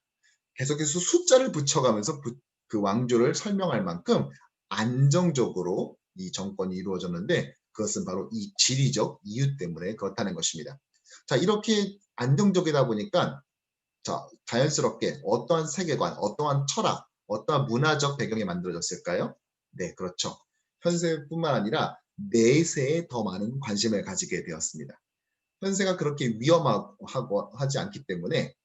계속해서 숫자를 붙여가면서 그 왕조를 설명할 만큼 안정적으로 이 정권이 이루어졌는데 그것은 바로 이 지리적 이유 때문에 그렇다는 것입니다. 자, 이렇게 안정적이다 보니까 자, 자연스럽게 어떠한 세계관, 어떠한 철학, 어떠한 문화적 배경이 만들어졌을까요? 네, 그렇죠. 현세뿐만 아니라 내세에 더 많은 관심을 가지게 되었습니다. 현세가 그렇게 위험하고 하지 않기 때문에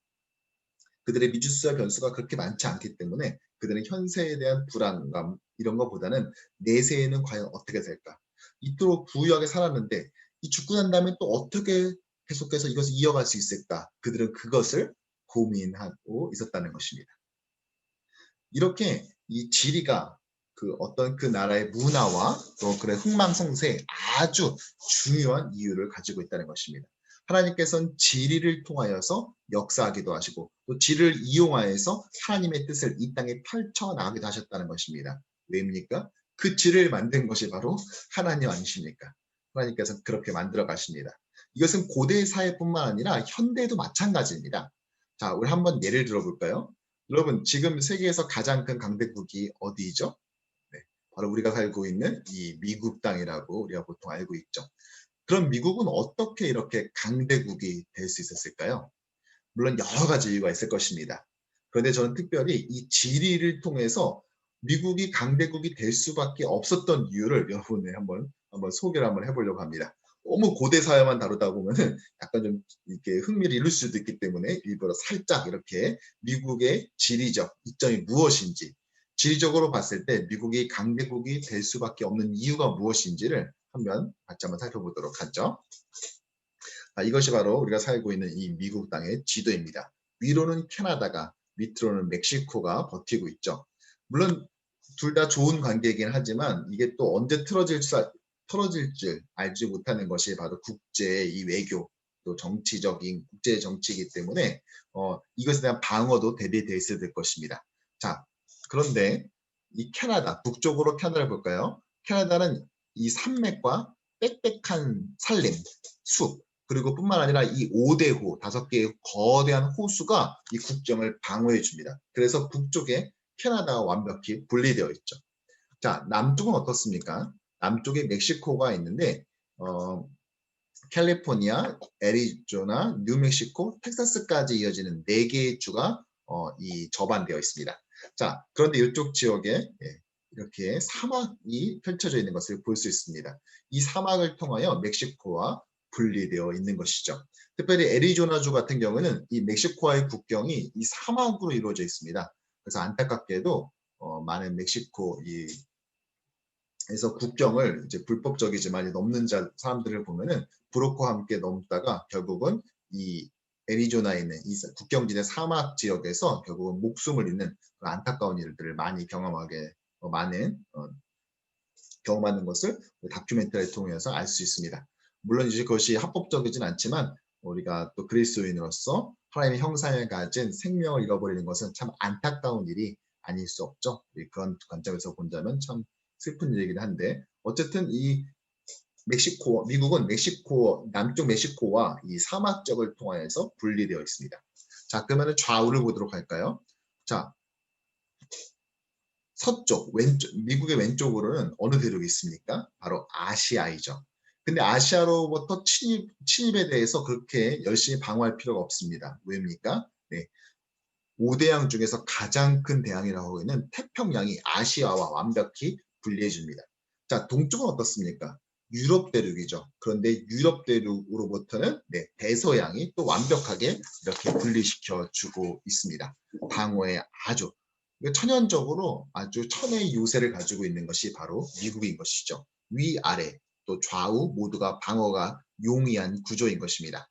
그들의 미주수와 변수가 그렇게 많지 않기 때문에 그들은 현세에 대한 불안감 이런 것보다는 내세에는 과연 어떻게 될까? 이토록 부유하게 살았는데 이 죽고 난 다음에 또 어떻게 계속해서 이것을 이어갈 수 있을까? 그들은 그것을 고민하고 있었다는 것입니다. 이렇게 이 지리가 그 어떤 그 나라의 문화와 또 그의 흥망성쇠에 아주 중요한 이유를 가지고 있다는 것입니다. 하나님께서는 지리를 통하여서 역사하기도 하시고 또 지리를 이용하여서 하나님의 뜻을 이 땅에 펼쳐나가기도 하셨다는 것입니다. 왜입니까? 그 지리를 만든 것이 바로 하나님 아니십니까? 하나님께서 그렇게 만들어 가십니다. 이것은 고대 사회뿐만 아니라 현대에도 마찬가지입니다. 자, 우리 한번 예를 들어볼까요? 여러분, 지금 세계에서 가장 큰 강대국이 어디죠? 네, 바로 우리가 살고 있는 이 미국 땅이라고 우리가 보통 알고 있죠. 그럼 미국은 어떻게 이렇게 강대국이 될 수 있었을까요? 물론 여러 가지 이유가 있을 것입니다. 그런데 저는 특별히 이 지리를 통해서 미국이 강대국이 될 수밖에 없었던 이유를 여러분에 한번 소개를 한번 해보려고 합니다. 너무 고대 사회만 다루다 보면은 약간 좀 이렇게 흥미를 잃을 수도 있기 때문에 일부러 살짝 이렇게 미국의 지리적 이점이 무엇인지, 지리적으로 봤을 때 미국이 강대국이 될 수밖에 없는 이유가 무엇인지를 같이 한번 살펴보도록 하죠. 이것이 바로 우리가 살고 있는 이 미국 땅의 지도입니다. 위로는 캐나다가, 밑으로는 멕시코가 버티고 있죠. 물론 둘 다 좋은 관계이긴 하지만 이게 또 언제 틀어질 줄 알지 못하는 것이 바로 국제의 이 외교, 또 정치적인 국제 정치이기 때문에 이것에 대한 방어도 대비되어 있어야 될 것입니다. 자, 그런데 이 캐나다, 북쪽으로 캐나다를 볼까요? 캐나다는 이 산맥과 빽빽한 산림, 숲, 그리고 뿐만 아니라 이 5대호, 5개의 거대한 호수가 이 국경을 방어해 줍니다. 그래서 북쪽에 캐나다와 완벽히 분리되어 있죠. 자, 남쪽은 어떻습니까? 남쪽에 멕시코가 있는데 캘리포니아, 애리조나, 뉴멕시코, 텍사스까지 이어지는 4개의 주가 이 접안되어 있습니다. 자, 그런데 이쪽 지역에 이렇게 사막이 펼쳐져 있는 것을 볼 수 있습니다. 이 사막을 통하여 멕시코와 분리되어 있는 것이죠. 특별히 애리조나주 같은 경우는 이 멕시코와의 국경이 이 사막으로 이루어져 있습니다. 그래서 안타깝게도 많은 멕시코 에서 국경을 이제 불법적이지만 넘는 사람들을 보면은 브로커와 함께 넘다가 결국은 이 애리조나에 있는 이 국경지대 사막 지역에서 결국은 목숨을 잃는 안타까운 일들을 많이 경험하는 것을 다큐멘터리를 통해서 알 수 있습니다. 물론 이제 그것이 합법적이진 않지만 우리가 또 그리스도인으로서 하나님의 형상을 가진 생명을 잃어버리는 것은 참 안타까운 일이 아닐 수 없죠. 그런 관점에서 본다면 참 슬픈 일이긴 한데 어쨌든 이 미국은 남쪽 멕시코와 이 사막 지역을 통하여서 분리되어 있습니다. 자, 그러면 좌우를 보도록 할까요? 자, 서쪽, 미국의 왼쪽으로는 어느 대륙이 있습니까? 바로 아시아이죠. 근데 아시아로부터 침입에 대해서 그렇게 열심히 방어할 필요가 없습니다. 왜입니까? 네. 5대양 중에서 가장 큰 대양이라고 하는 태평양이 아시아와 완벽히 분리해 줍니다. 자, 동쪽은 어떻습니까? 유럽 대륙이죠. 그런데 유럽 대륙으로부터는 대서양이 또 완벽하게 이렇게 분리시켜 주고 있습니다. 방어에 아주 천연적으로 아주 천의 요새를 가지고 있는 것이 바로 미국인 것이죠. 위아래 또 좌우 모두가 방어가 용이한 구조인 것입니다.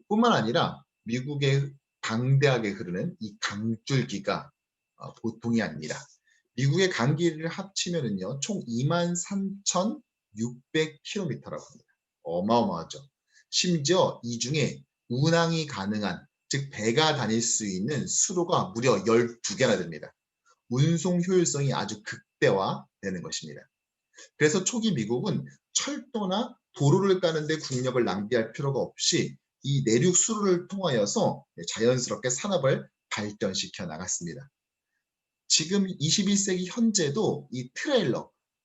뿐만 아니라 미국의 방대하게 흐르는 이 강줄기가 보통이 아닙니다. 미국의 강길을 합치면은요, 총 23,600km라고 합니다. 어마어마하죠. 심지어 이 중에 운항이 가능한, 즉 배가 다닐 수 있는 수로가 무려 12개나 됩니다. 운송 효율성이 아주 극대화되는 것입니다. 그래서 초기 미국은 철도나 도로를 까는데 국력을 낭비할 필요가 없이 이 내륙 수로를 통하여서 자연스럽게 산업을 발전시켜 나갔습니다. 지금 21세기 현재도 이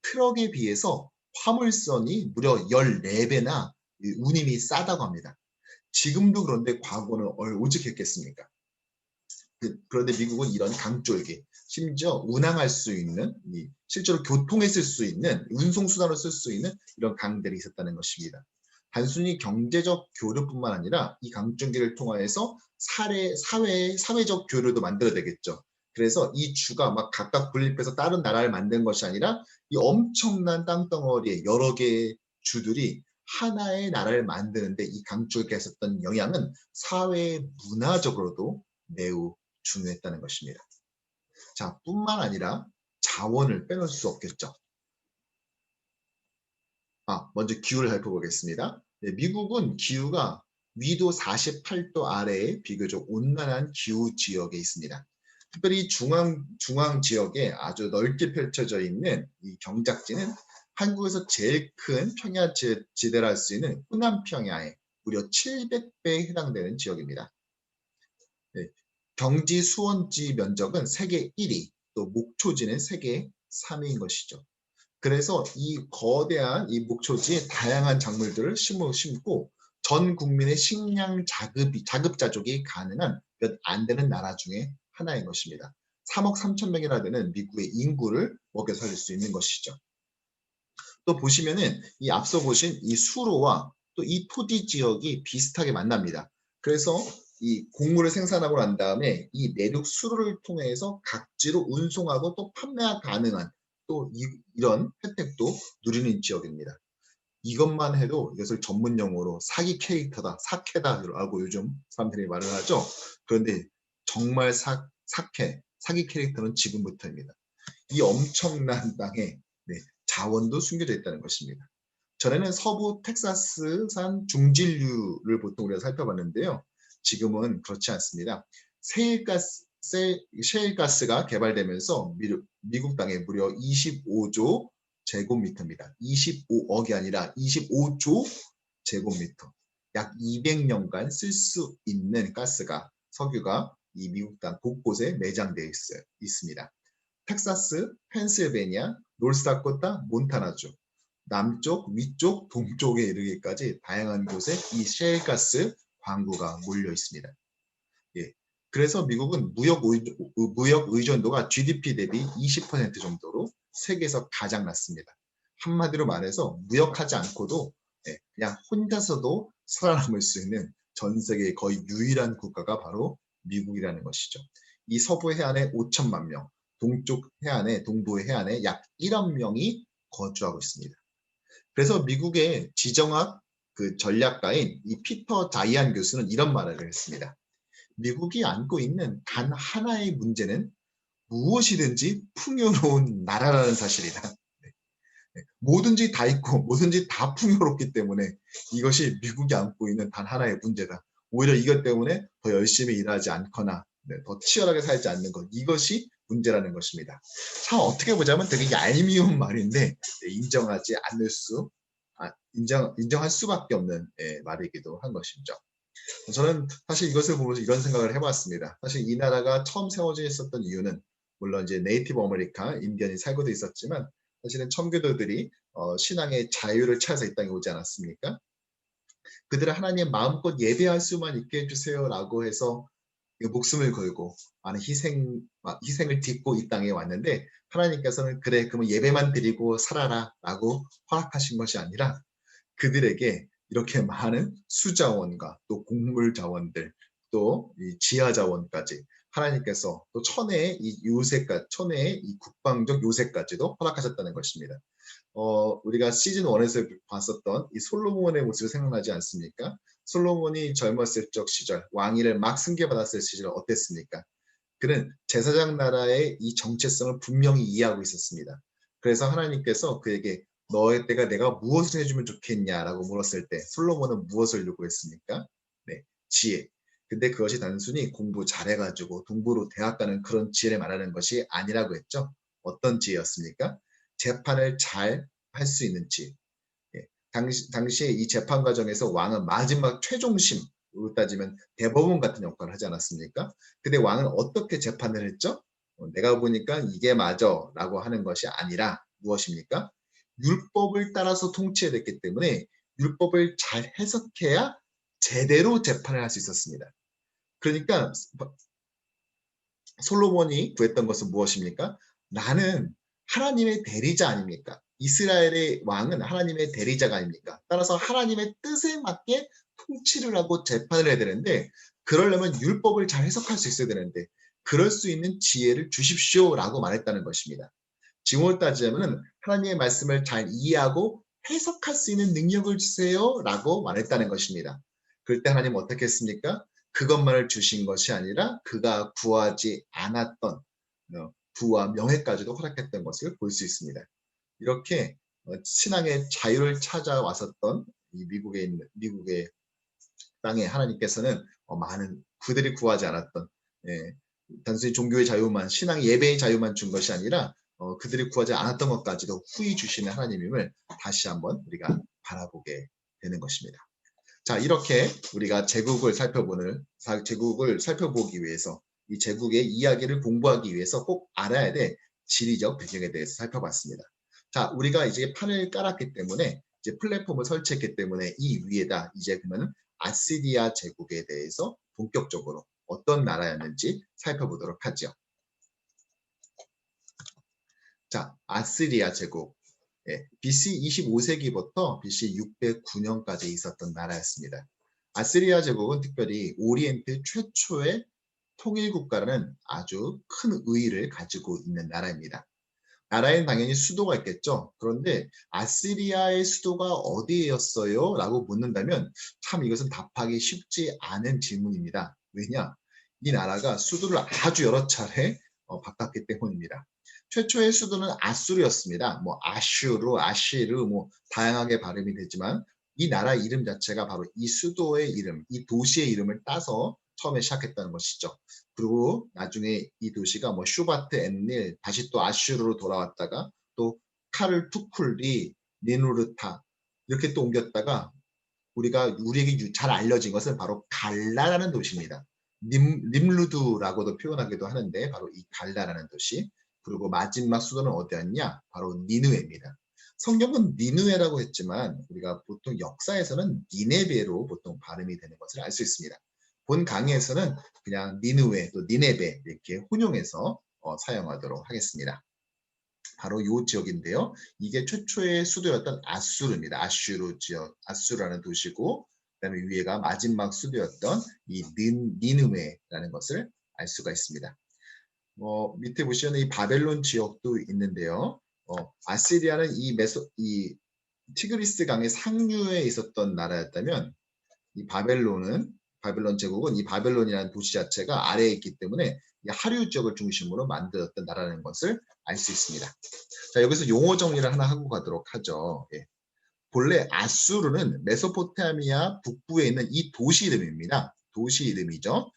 트럭에 비해서 화물선이 무려 14배나 운임이 싸다고 합니다. 지금도 그런데 과거는 오직했겠습니까? 그런데 미국은 이런 강줄기, 심지어 운항할 수 있는, 실제로 교통에 쓸 수 있는, 운송수단으로 쓸 수 있는 이런 강들이 있었다는 것입니다. 단순히 경제적 교류뿐만 아니라 이 강줄기를 통하여서 사회적 교류도 만들어야 되겠죠. 그래서 이 주가 막 각각 분립해서 다른 나라를 만든 것이 아니라 이 엄청난 땅덩어리에 여러 개의 주들이 하나의 나라를 만드는데 이 강주가 있었던 영향은 사회 문화적으로도 매우 중요했다는 것입니다. 자, 뿐만 아니라 자원을 빼놓을 수 없겠죠. 먼저 기후를 살펴보겠습니다. 네, 미국은 기후가 위도 48도 아래의 비교적 온난한 기후 지역에 있습니다. 특별히 중앙 지역에 아주 넓게 펼쳐져 있는 이 경작지는 한국에서 제일 큰 평야지대라 할 수 있는 후남평야의 무려 700배에 해당되는 지역입니다. 네, 경지 수원지 면적은 세계 1위, 또 목초지는 세계 3위인 것이죠. 그래서 이 거대한 이 목초지에 다양한 작물들을 심고 전 국민의 식량 자급자족이 가능한 몇 안 되는 나라 중에 하나인 것입니다. 3억 3천 명이나 되는 미국의 인구를 먹여 살릴 수 있는 것이죠. 또 보시면은 이 앞서 보신 이 수로와 또 이 토지 지역이 비슷하게 만납니다. 그래서 이 곡물을 생산하고 난 다음에 이 내륙 수로를 통해서 각지로 운송하고 또 판매가 가능한 또 이런 혜택도 누리는 지역입니다. 이것만 해도 이것을 전문 용어로 사기 캐릭터다, 사캐다라고 요즘 사람들이 말을 하죠. 그런데 정말 사기 캐릭터는 지금부터입니다. 이 엄청난 땅에 자원도 숨겨져 있다는 것입니다. 전에는 서부 텍사스산 중진류를 보통 우리가 살펴봤는데요. 지금은 그렇지 않습니다. 셰일가스가 개발되면서 미국 땅에 무려 25조 제곱미터입니다. 25억이 아니라 25조 제곱미터. 약 200년간 쓸 수 있는 가스가, 석유가 이 미국 땅 곳곳에 매장되어 있습니다. 텍사스, 펜실베니아, 노스다코타, 몬타나주, 남쪽, 위쪽, 동쪽에 이르기까지 다양한 곳에 이 셰일가스 광구가 몰려 있습니다. 예. 그래서 미국은 무역 의존도가 GDP 대비 20% 정도로 세계에서 가장 낮습니다. 한마디로 말해서 무역하지 않고도 그냥 혼자서도 살아남을 수 있는 전 세계의 거의 유일한 국가가 바로 미국이라는 것이죠. 이 서부 해안에 5천만 명, 동쪽 해안에, 동부 해안에 약 1억 명이 거주하고 있습니다. 그래서 미국의 지정학 전략가인 이 피터 자이안 교수는 이런 말을 했습니다. 미국이 안고 있는 단 하나의 문제는 무엇이든지 풍요로운 나라라는 사실이다. 뭐든지 다 있고 뭐든지 다 풍요롭기 때문에 이것이 미국이 안고 있는 단 하나의 문제다. 오히려 이것 때문에 더 열심히 일하지 않거나 더 치열하게 살지 않는 것, 이것이 문제라는 것입니다. 참 어떻게 보자면 되게 얄미운 말인데 인정하지 않을 인정할 수밖에 없는 말이기도 한 것이죠. 저는 사실 이것을 보면서 이런 생각을 해봤습니다. 사실 이 나라가 처음 세워져 있었던 이유는 물론 이제 네이티브 아메리카 인디언이 살고도 있었지만 사실은 청교도들이 신앙의 자유를 찾아서 이 땅에 오지 않았습니까? 그들은 하나님 마음껏 예배할 수만 있게 해주세요라고 해서 목숨을 걸고 많은 희생을 딛고 이 땅에 왔는데 하나님께서는 그래 그러면 예배만 드리고 살아라 라고 허락하신 것이 아니라 그들에게 이렇게 많은 수자원과 또 곡물 자원들 또 이 지하 자원까지 하나님께서 또 천혜의 이 국방적 요새까지도 허락하셨다는 것입니다. 우리가 시즌 1에서 봤었던 이 솔로몬의 모습이 생각나지 않습니까? 솔로몬이 젊었을 적 시절, 왕위를 막 승계받았을 시절 어땠습니까? 그는 제사장 나라의 이 정체성을 분명히 이해하고 있었습니다. 그래서 하나님께서 그에게 너의 때가 내가 무엇을 해주면 좋겠냐라고 물었을 때 솔로몬은 무엇을 요구했습니까? 네, 지혜. 근데 그것이 단순히 공부 잘해가지고 동부로 대학 가는 그런 지혜를 말하는 것이 아니라고 했죠. 어떤 지혜였습니까? 재판을 잘 할 수 있는 지혜. 예, 당시에 이 재판 과정에서 왕은 마지막 최종심으로 따지면 대법원 같은 역할을 하지 않았습니까? 근데 왕은 어떻게 재판을 했죠? 내가 보니까 이게 맞아 라고 하는 것이 아니라 무엇입니까? 율법을 따라서 통치해야 됐기 때문에 율법을 잘 해석해야 제대로 재판을 할 수 있었습니다. 그러니까 솔로몬이 구했던 것은 무엇입니까? 나는 하나님의 대리자 아닙니까? 이스라엘의 왕은 하나님의 대리자가 아닙니까? 따라서 하나님의 뜻에 맞게 통치를 하고 재판을 해야 되는데 그러려면 율법을 잘 해석할 수 있어야 되는데 그럴 수 있는 지혜를 주십시오라고 말했다는 것입니다. 지금으로 따지자면 하나님의 말씀을 잘 이해하고 해석할 수 있는 능력을 주세요 라고 말했다는 것입니다. 그럴 때 하나님 어떻게 했습니까? 그것만을 주신 것이 아니라 그가 구하지 않았던 부와 명예까지도 허락했던 것을 볼 수 있습니다. 이렇게 신앙의 자유를 찾아왔었던 이 미국의 땅에 하나님께서는 많은 그들이 구하지 않았던 단순히 종교의 자유만 신앙의 예배의 자유만 준 것이 아니라 그들이 구하지 않았던 것까지도 후히 주시는 하나님임을 다시 한번 우리가 바라보게 되는 것입니다. 자, 이렇게 우리가 제국을 살펴보기 위해서 이 제국의 이야기를 공부하기 위해서 꼭 알아야 될 지리적 배경에 대해서 살펴봤습니다. 자, 우리가 이제 판을 깔았기 때문에 이제 플랫폼을 설치했기 때문에 이 위에다 이제 그러면 아시리아 제국에 대해서 본격적으로 어떤 나라였는지 살펴보도록 하죠. 자, 아시리아 제국. BC 25세기부터 BC 609년까지 있었던 나라였습니다. 아시리아 제국은 특별히 오리엔트 최초의 통일국가라는 아주 큰 의의를 가지고 있는 나라입니다. 나라엔 당연히 수도가 있겠죠. 그런데 아시리아의 수도가 어디였어요? 라고 묻는다면 참 이것은 답하기 쉽지 않은 질문입니다. 왜냐? 이 나라가 수도를 아주 여러 차례 바꿨기 때문입니다. 최초의 수도는 아수르였습니다. 뭐 아슈르, 아시르 뭐 다양하게 발음이 되지만 이 나라 이름 자체가 바로 이 수도의 이름, 이 도시의 이름을 따서 처음에 시작했다는 것이죠. 그리고 나중에 이 도시가 뭐 슈바트 엔닐 다시 또 아슈르로 돌아왔다가 또 카를 투쿨리 니누르타 이렇게 또 옮겼다가 우리에게 잘 알려진 것은 바로 갈라라는 도시입니다. 림루드라고도 표현하기도 하는데 바로 이 갈라라는 도시. 그리고 마지막 수도는 어디였냐? 바로 니느웨입니다. 성경은 니느웨라고 했지만 우리가 보통 역사에서는 니네베로 보통 발음이 되는 것을 알 수 있습니다. 본 강의에서는 그냥 니느웨 또 니네베 이렇게 혼용해서 사용하도록 하겠습니다. 바로 이 지역인데요. 이게 최초의 수도였던 아수르입니다. 아슈르 지역, 아수르라는 도시고 그다음에 위에가 마지막 수도였던 이 니느웨라는 것을 알 수가 있습니다. 밑에 보시면 이 바벨론 지역도 있는데요. 아시리아는 이 티그리스 강의 상류에 있었던 나라였다면 이 바벨론 제국은 이 바벨론이라는 도시 자체가 아래에 있기 때문에 이 하류 지역을 중심으로 만들었던 나라는 것을 알 수 있습니다. 자, 여기서 용어 정리를 하나 하고 가도록 하죠. 본래 아수르는 메소포타미아 북부에 있는 이 도시 이름입니다. 도시 이름이죠.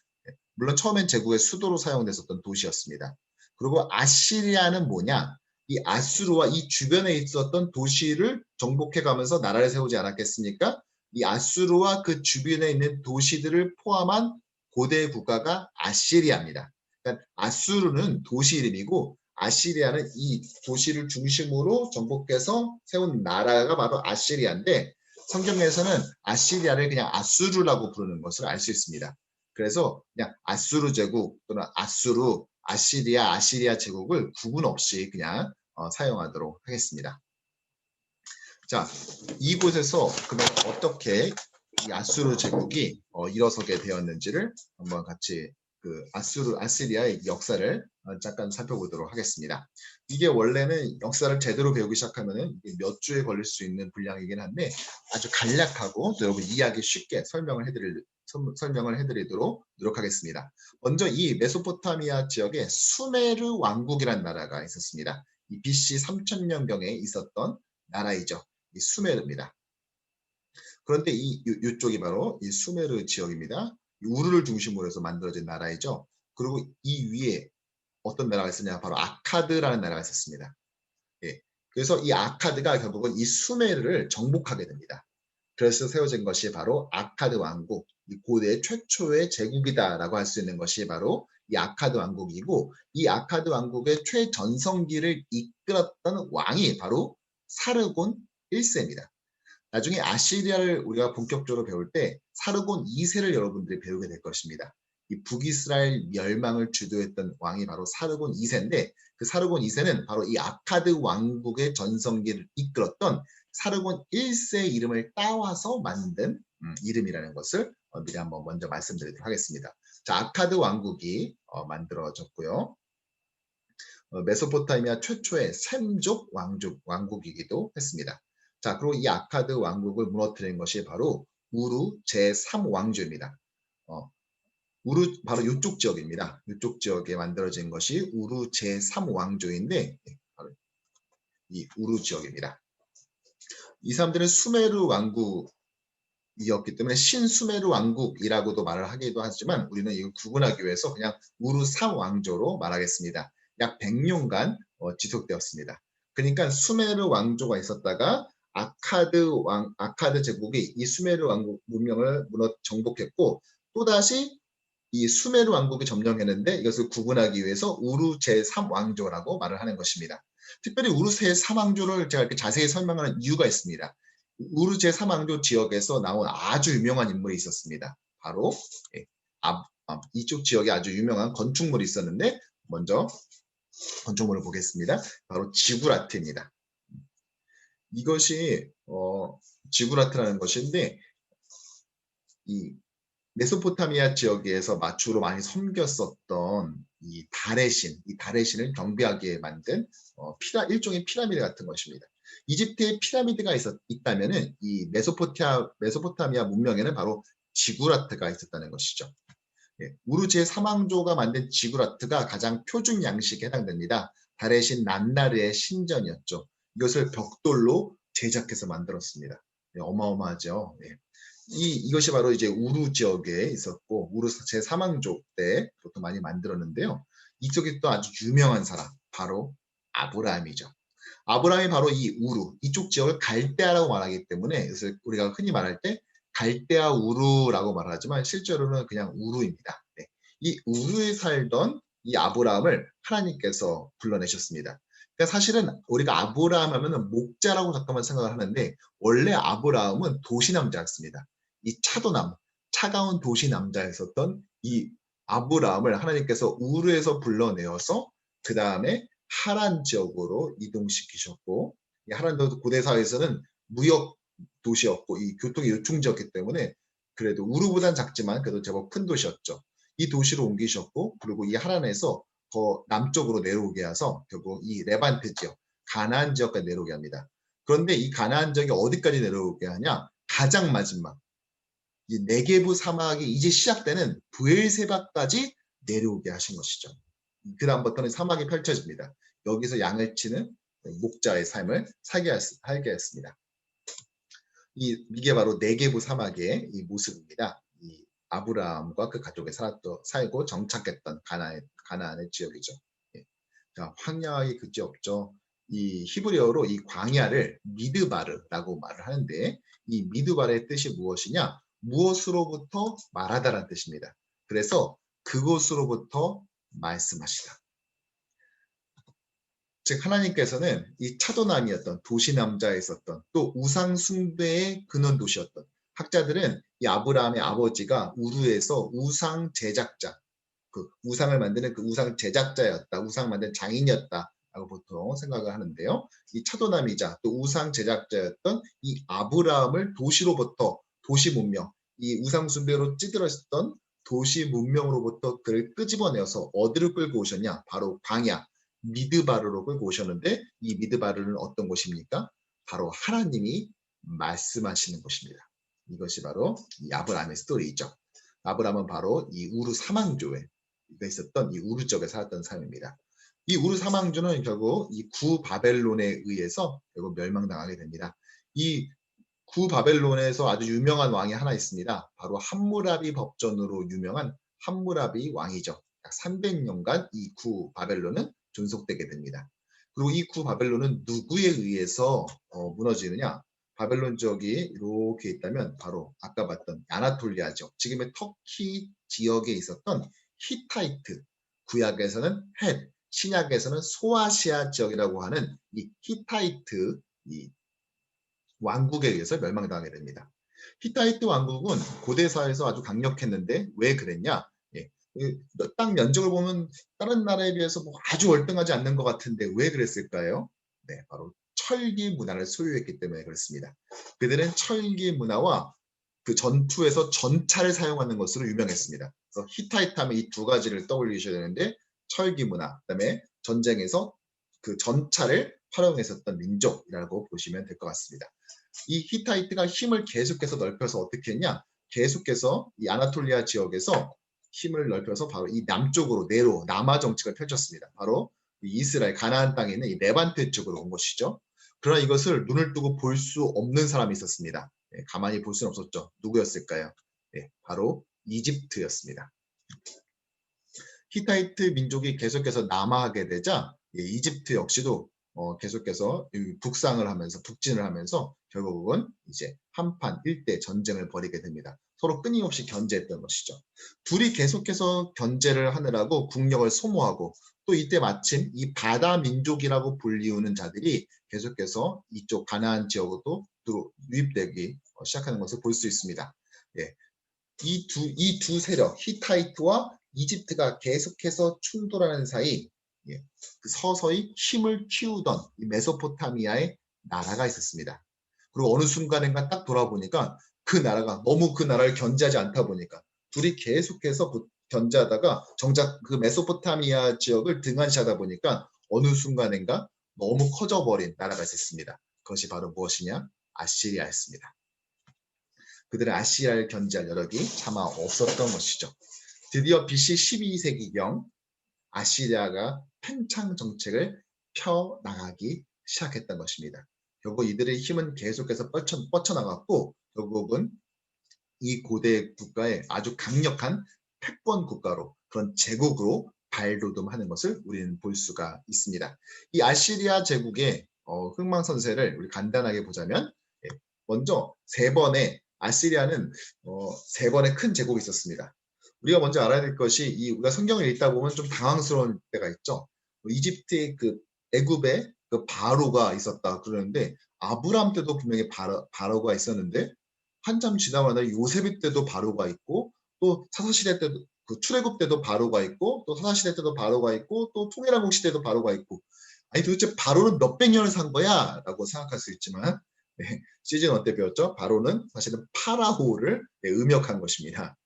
물론 처음엔 제국의 수도로 사용됐었던 도시였습니다. 그리고 아시리아는 뭐냐? 이 아수르와 이 주변에 있었던 도시를 정복해가면서 나라를 세우지 않았겠습니까? 이 아수르와 그 주변에 있는 도시들을 포함한 고대 국가가 아시리아입니다. 그러니까 아수르는 도시 이름이고 아시리아는 이 도시를 중심으로 정복해서 세운 나라가 바로 아시리아인데 성경에서는 아시리아를 그냥 아수르라고 부르는 것을 알 수 있습니다. 그래서 그냥 아수르 제국 또는 아시리아 제국을 구분 없이 그냥 사용하도록 하겠습니다. 자, 이곳에서 그러면 어떻게 이 아수르 제국이 일어서게 되었는지를 한번 같이 아시리아의 역사를 잠깐 살펴보도록 하겠습니다. 이게 원래는 역사를 제대로 배우기 시작하면 몇 주에 걸릴 수 있는 분량이긴 한데 아주 간략하고 또 여러분 이해하기 쉽게 설명을 해드리도록 노력하겠습니다. 먼저 이 메소포타미아 지역에 수메르 왕국이라는 나라가 있었습니다. 이 BC 3000년경에 있었던 나라이죠. 이 수메르입니다. 그런데 이쪽이 바로 이 수메르 지역입니다. 우르를 중심으로 해서 만들어진 나라이죠. 그리고 이 위에 어떤 나라가 있었냐? 바로 아카드라는 나라가 있었습니다. 그래서 이 아카드가 결국은 이 수메르를 정복하게 됩니다. 그래서 세워진 것이 바로 아카드 왕국, 이 고대 최초의 제국이다라고 할 수 있는 것이 바로 이 아카드 왕국이고 이 아카드 왕국의 최전성기를 이끌었던 왕이 바로 사르곤 1세입니다. 나중에 아시리아를 우리가 본격적으로 배울 때 사르곤 2세를 여러분들이 배우게 될 것입니다. 이 북이스라엘 멸망을 주도했던 왕이 바로 사르곤 2세인데 그 사르곤 2세는 바로 이 아카드 왕국의 전성기를 이끌었던 사르곤 1세의 이름을 따와서 만든 이름이라는 것을 미리 한번 먼저 말씀드리도록 하겠습니다. 자, 아카드 왕국이 만들어졌고요. 메소포타미아 최초의 샘족 왕국이기도 했습니다. 자, 그리고 이 아카드 왕국을 무너뜨린 것이 바로 우루 제3왕조입니다. 바로 이쪽 지역입니다. 이쪽 지역에 만들어진 것이 우루 제3왕조인데 바로 이 우루 지역입니다. 이 사람들은 수메르 왕국이었기 때문에 신수메르 왕국이라고도 말을 하기도 하지만 우리는 이걸 구분하기 위해서 그냥 우루 3왕조로 말하겠습니다. 약 100년간 지속되었습니다. 그러니까 수메르 왕조가 있었다가 아카드 제국이 이 수메르 왕국 문명을 정복했고 또다시 이 수메르 왕국이 점령했는데 이것을 구분하기 위해서 우루 제3왕조라고 말을 하는 것입니다. 특별히 우루 제3왕조를 제가 이렇게 자세히 설명하는 이유가 있습니다. 우루 제3왕조 지역에서 나온 아주 유명한 인물이 있었습니다. 바로 이쪽 지역에 아주 유명한 건축물이 있었는데 먼저 건축물을 보겠습니다. 바로 지구라트입니다. 이것이 지구라트라는 것인데 이 메소포타미아 지역에서 주로 많이 섬겼었던 이 달의 신을 경배하기 위해 만든 일종의 피라미드 같은 것입니다. 이집트에 피라미드가 있다면은 이 메소포타미아 문명에는 바로 지구라트가 있었다는 것이죠. 우루 제3왕조가 만든 지구라트가 가장 표준 양식에 해당됩니다. 달의 신 난나르의 신전이었죠. 이것을 벽돌로 제작해서 만들었습니다. 어마어마하죠. 이것이 바로 이제 우루 지역에 있었고 우루 제3왕조 때 보통 많이 만들었는데요. 이쪽에 또 아주 유명한 사람 바로 아브라함이죠. 아브라함이 바로 이 우루 이쪽 지역을 갈대아라고 말하기 때문에 그래서 우리가 흔히 말할 때 갈대아 우루라고 말하지만 실제로는 그냥 우루입니다. 이 우루에 살던 이 아브라함을 하나님께서 불러내셨습니다. 그러니까 사실은 우리가 아브라함 하면 목자라고 잠깐만 생각을 하는데 원래 아브라함은 도시남자였습니다. 이 차가운 도시남자였었던 이 아브라함을 하나님께서 우르에서 불러내어서 그 다음에 하란 지역으로 이동시키셨고 이 하란도 고대 사회에서는 무역 도시였고 이 교통이 요충지였기 때문에 그래도 우르보단 작지만 그래도 제법 큰 도시였죠. 이 도시로 옮기셨고 그리고 이 하란에서 더 남쪽으로 내려오게 해서 결국 이 레반트 지역, 가나안 지역까지 내려오게 합니다. 그런데 이 가나안 지역이 어디까지 내려오게 하냐? 가장 마지막 이 네게부 사막이 이제 시작되는 브엘세바까지 내려오게 하신 것이죠. 그 다음부터는 사막이 펼쳐집니다. 여기서 양을 치는 목자의 삶을 살게 했습니다. 이게 바로 네게부 사막의 이 모습입니다. 이 아브라함과 그 가족이 살고 정착했던 가나안의 지역이죠. 자, 황야의 그지 없죠. 이 히브리어로 이 광야를 미드바르라고 말을 하는데 이 미드바르의 뜻이 무엇이냐? 무엇으로부터 말하다라는 뜻입니다. 그래서 그곳으로부터 말씀하시다. 즉 하나님께서는 이 차도남이었던 도시남자에 있었던 또 우상 숭배의 근원 도시였던 학자들은 이 아브라함의 아버지가 우르에서 우상 제작자 그 우상을 만드는 그 우상 제작자였다. 우상 만든 장인이었다. 라고 보통 생각을 하는데요. 이 차도남이자 또 우상 제작자였던 이 아브라함을 도시로부터 도시 문명, 이 우상 숭배로 찌들었던 도시 문명으로부터 그를 끄집어내어서 어디로 끌고 오셨냐? 바로 광야, 미드바르로 끌고 오셨는데 이 미드바르는 어떤 곳입니까? 바로 하나님이 말씀하시는 곳입니다. 이것이 바로 이 아브라함의 스토리이죠. 아브라함은 바로 이 우르 사망조에 있었던 이 우르 쪽에 살았던 사람입니다. 이 우르 사망조는 결국 이 구바벨론에 의해서 결국 멸망당하게 됩니다. 이 구바벨론에서 아주 유명한 왕이 하나 있습니다. 바로 함무라비 법전으로 유명한 함무라비 왕이죠. 약 300년간 이 구바벨론은 존속되게 됩니다. 그리고 이 구바벨론은 누구에 의해서 무너지느냐? 바벨론 지역이 이렇게 있다면 바로 아까 봤던 아나톨리아 지역, 지금의 터키 지역에 있었던 히타이트, 구약에서는 헷, 신약에서는 소아시아 지역이라고 하는 이 히타이트 이 왕국에 의해서 멸망당하게 됩니다. 히타이트 왕국은 고대사에서 아주 강력했는데 왜 그랬냐? 땅 면적을 보면 다른 나라에 비해서 아주 월등하지 않는 것 같은데 왜 그랬을까요? 네, 바로 철기 문화를 소유했기 때문에 그렇습니다. 그들은 철기 문화와 그 전투에서 전차를 사용하는 것으로 유명했습니다. 그래서 히타이트 하면 이 두 가지를 떠올리셔야 되는데 철기 문화, 그다음에 전쟁에서 그 전차를 활용했었던 민족이라고 보시면 될 것 같습니다. 이 히타이트가 힘을 계속해서 넓혀서 어떻게 했냐? 계속해서 이 아나톨리아 지역에서 힘을 넓혀서 바로 이 남쪽으로 내로 남하 정책을 펼쳤습니다. 바로 이 이스라엘 가나안 땅에 있는 이 레반트 쪽으로 온 것이죠. 그러나 이것을 눈을 뜨고 볼 수 없는 사람이 있었습니다. 가만히 볼 수는 없었죠. 누구였을까요? 바로 이집트였습니다. 히타이트 민족이 계속해서 남하하게 되자 이집트 역시도 계속해서 북상을 하면서 북진을 하면서 결국은 이제 한판 일대 전쟁을 벌이게 됩니다. 서로 끊임없이 견제했던 것이죠. 둘이 계속해서 견제를 하느라고 국력을 소모하고 또 이때 마침 이 바다 민족이라고 불리우는 자들이 계속해서 이쪽 가나안 지역으로 또 유입되기 시작하는 것을 볼 수 있습니다. 예. 이 두 세력, 히타이트와 이집트가 계속해서 충돌하는 사이 서서히 힘을 키우던 이 메소포타미아의 나라가 있었습니다. 그리고 어느 순간인가 딱 돌아보니까 그 나라가 너무 그 나라를 견제하지 않다 보니까 둘이 계속해서 견제하다가 정작 그 메소포타미아 지역을 등한시하다 보니까 어느 순간인가 너무 커져버린 나라가 있었습니다. 그것이 바로 무엇이냐? 아시리아였습니다. 그들은 아시리아를 견제할 여력이 차마 없었던 것이죠. 드디어 BC 12세기경 아시리아가 팽창 정책을 펴나가기 시작했던 것입니다. 결국 이들의 힘은 계속해서 뻗쳐나갔고 결국은 이 고대 국가의 아주 강력한 패권 국가로 그런 제국으로 발돋움하는 것을 우리는 볼 수가 있습니다. 이 아시리아 제국의 흥망선쇠를 우리 간단하게 보자면 먼저 아시리아는 세 번의 큰 제국이 있었습니다. 우리가 먼저 알아야 될 것이 우리가 성경을 읽다 보면 좀 당황스러운 때가 있죠. 이집트의 애굽에 그 바로가 있었다 그러는데 아브라함 때도 분명히 바로가 있었는데 한참 지나가다 요셉 때도 바로가 있고 또 사사시대 때도 출애굽 때도 바로가 있고 또 사사시대 때도 바로가 있고 또 통일왕국 시대도 바로가 있고 아니 도대체 바로는 몇백 년을 산 거야? 라고 생각할 수 있지만 시즌 1 때 배웠죠. 바로는 사실은 파라오를 음역한 것입니다.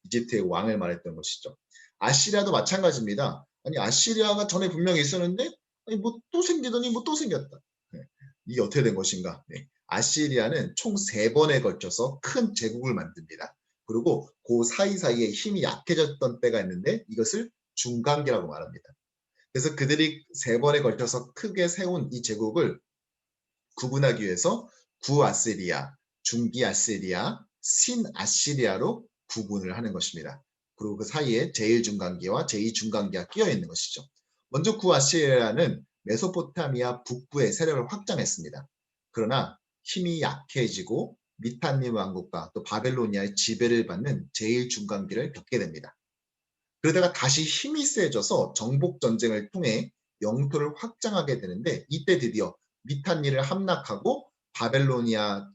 이집트의 왕을 말했던 것이죠. 아시리아도 마찬가지입니다. 아니 아시리아가 전에 분명히 있었는데 아니 뭐 또 생기더니 뭐 또 생겼다. 이게 어떻게 된 것인가? 아시리아는 총 3번에 걸쳐서 큰 제국을 만듭니다. 그리고 그 사이사이에 힘이 약해졌던 때가 있는데 이것을 중간기라고 말합니다. 그래서 그들이 3번에 걸쳐서 크게 세운 이 제국을 구분하기 위해서 구아시리아, 중기아시리아, 신아시리아로 구분을 하는 것입니다. 그리고 그 사이에 제1중간기와 제2중간기가 끼어 있는 것이죠. 먼저 구아시리아는 메소포타미아 북부의 세력을 확장했습니다. 그러나 힘이 약해지고 미탄님 왕국과 또 바벨로니아의 지배를 받는 제1중간기를 겪게 됩니다. 그러다가 다시 힘이 세져서 정복전쟁을 통해 영토를 확장하게 되는데 이때 드디어 미탄니를 함락하고 바벨로니아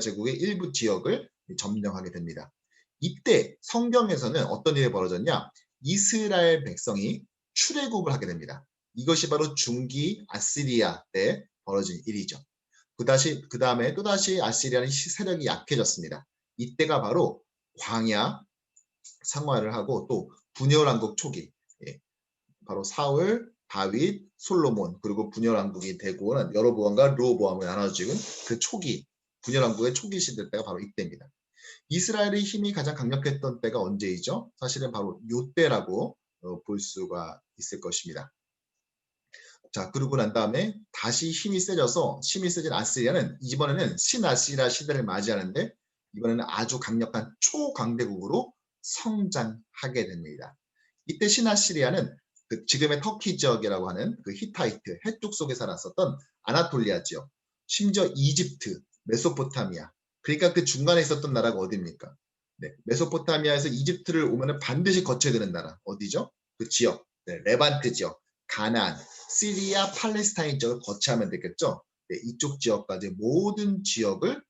제국의 일부 지역을 점령하게 됩니다. 이때 성경에서는 어떤 일이 벌어졌냐? 이스라엘 백성이 출애굽을 하게 됩니다. 이것이 바로 중기 아시리아 때 벌어진 일이죠. 그 다음에 또다시 아시리아는 세력이 약해졌습니다. 이때가 바로 광야 생활을 하고 또 분열왕국 초기 바로 사울, 다윗, 솔로몬 그리고 분열왕국이 되고 여로보암과 르호보암으로 나눠지는 그 초기 분열왕국의 초기 시대 때가 바로 이때입니다. 이스라엘의 힘이 가장 강력했던 때가 언제이죠? 사실은 바로 요때라고 볼 수가 있을 것입니다. 자, 그러고 난 다음에 다시 힘이 세진 아시리아는 이번에는 신아시리아 시대를 맞이하는데 이번에는 아주 강력한 초강대국으로 성장하게 됩니다. 이때 신아시리아는 지금의 터키 지역이라고 하는 그 히타이트, 해쪽 속에 살았었던 아나톨리아 지역, 심지어 이집트, 메소포타미아, 그러니까 그 중간에 있었던 나라가 어디입니까? 네, 메소포타미아에서 이집트를 오면 반드시 거쳐야 되는 나라, 어디죠? 그 지역, 레반트 지역, 가나안, 시리아, 팔레스타인 지역을 거쳐하면 되겠죠? 네, 이쪽 지역까지 모든 지역을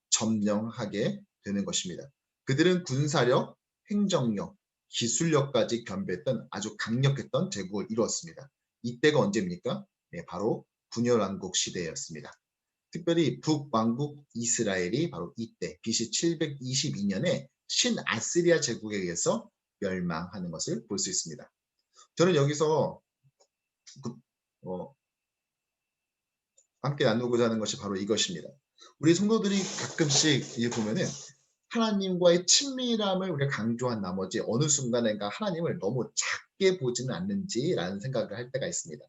점령하게 되는 것입니다. 그들은 군사력, 행정력, 기술력까지 겸비했던 아주 강력했던 제국을 이루었습니다. 이때가 언제입니까? 네, 바로 분열왕국 시대였습니다. 특별히 북왕국 이스라엘이 바로 이때 BC 722년에 신아시리아 제국에 의해서 멸망하는 것을 볼 수 있습니다. 저는 여기서 함께 나누고자 하는 것이 바로 이것입니다. 우리 성도들이 가끔씩 보면은 하나님과의 친밀함을 우리가 강조한 나머지 어느 순간인가 하나님을 너무 작게 보지는 않는지라는 생각을 할 때가 있습니다.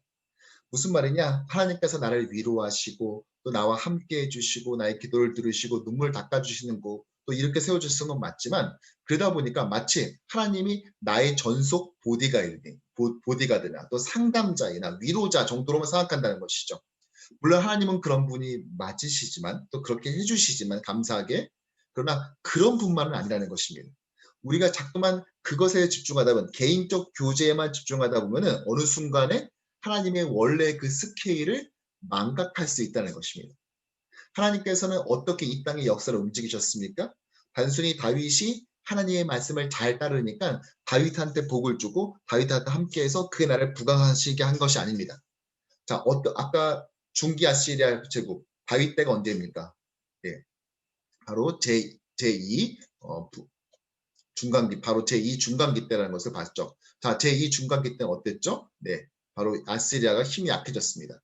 무슨 말이냐? 하나님께서 나를 위로하시고 또 나와 함께 해주시고 나의 기도를 들으시고 눈물 닦아주시는 거 또 이렇게 세워주시는 건 맞지만 그러다 보니까 마치 하나님이 나의 전속 보디가드나 또 상담자이나 위로자 정도로만 생각한다는 것이죠. 물론 하나님은 그런 분이 맞으시지만 또 그렇게 해주시지만 감사하게 그러나 그런 분만은 아니라는 것입니다. 우리가 자꾸만 그것에 집중하다 보면 개인적 교제에만 집중하다 보면은 어느 순간에 하나님의 원래 그 스케일을 망각할 수 있다는 것입니다. 하나님께서는 어떻게 이 땅의 역사를 움직이셨습니까? 단순히 다윗이 하나님의 말씀을 잘 따르니까 다윗한테 복을 주고 다윗한테 함께해서 그의 나라를 부강하시게 한 것이 아닙니다. 자, 아까 중기 아시리아 제국 다윗 때가 언제입니까? 예, 바로 제2 중간기, 바로 제2 중간기 때라는 것을 봤죠. 자, 제2 중간기 때는 어땠죠? 네, 바로 아시리아가 힘이 약해졌습니다.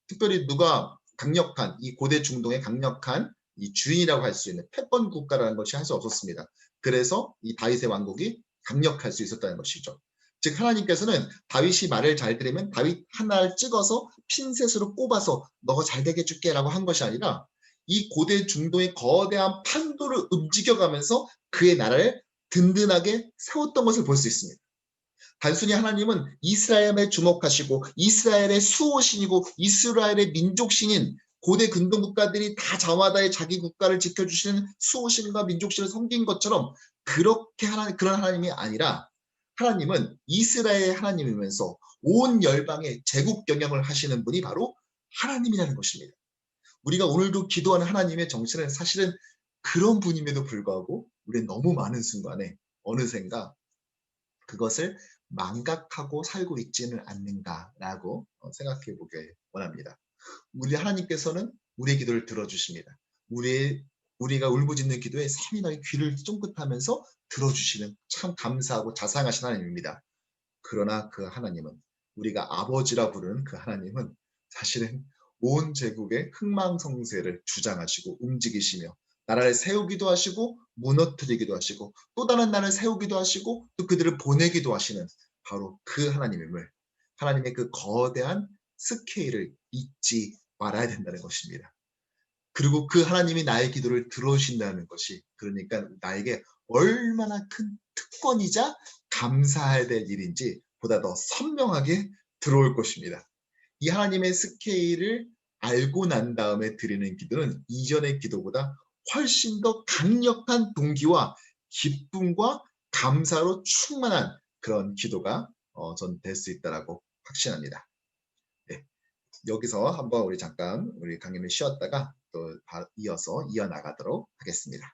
특별히 누가 강력한 이 고대 중동의 강력한 이 주인이라고 할 수 있는 패권 국가라는 것이 할 수 없었습니다. 그래서 이 다윗의 왕국이 강력할 수 있었다는 것이죠. 즉 하나님께서는 다윗이 말을 잘 들으면 다윗 하나를 찍어서 핀셋으로 꼽아서 너가 잘 되게 해줄게라고 한 것이 아니라 이 고대 중동의 거대한 판도를 움직여가면서 그의 나라를 든든하게 세웠던 것을 볼 수 있습니다. 단순히 하나님은 이스라엘에 주목하시고 이스라엘의 수호신이고 이스라엘의 민족신인 고대 근동 국가들이 다 자마다의 자기 국가를 지켜주시는 수호신과 민족신을 섬긴 것처럼 그렇게 그런 하나님이 아니라 하나님은 이스라엘의 하나님이면서 온 열방의 제국 경영을 하시는 분이 바로 하나님이라는 것입니다. 우리가 오늘도 기도하는 하나님의 정체는 사실은 그런 분임에도 불구하고 우리는 너무 많은 순간에 어느샌가 그것을 망각하고 살고 있지는 않는가라고 생각해 보길 원합니다. 우리 하나님께서는 우리의 기도를 들어주십니다. 우리가 울부짖는 기도에 세밀하게 귀를 쫑긋하면서 들어주시는 참 감사하고 자상하신 하나님입니다. 그러나 그 하나님은 우리가 아버지라 부르는 그 하나님은 사실은 온 제국의 흥망성쇠를 주장하시고 움직이시며 나라를 세우기도 하시고 무너뜨리기도 하시고 또 다른 나라를 세우기도 하시고 또 그들을 보내기도 하시는 바로 그 하나님임을 하나님의 그 거대한 스케일을 잊지 말아야 된다는 것입니다. 그리고 그 하나님이 나의 기도를 들어주신다는 것이 그러니까 나에게 얼마나 큰 특권이자 감사해야 될 일인지 보다 더 선명하게 들어올 것입니다. 이 하나님의 스케일을 알고 난 다음에 드리는 기도는 이전의 기도보다 훨씬 더 강력한 동기와 기쁨과 감사로 충만한 그런 기도가 전 될 수 있다라고 확신합니다. 네, 여기서 한번 우리 잠깐 우리 강연을 쉬었다가 또 이어서 이어나가도록 하겠습니다.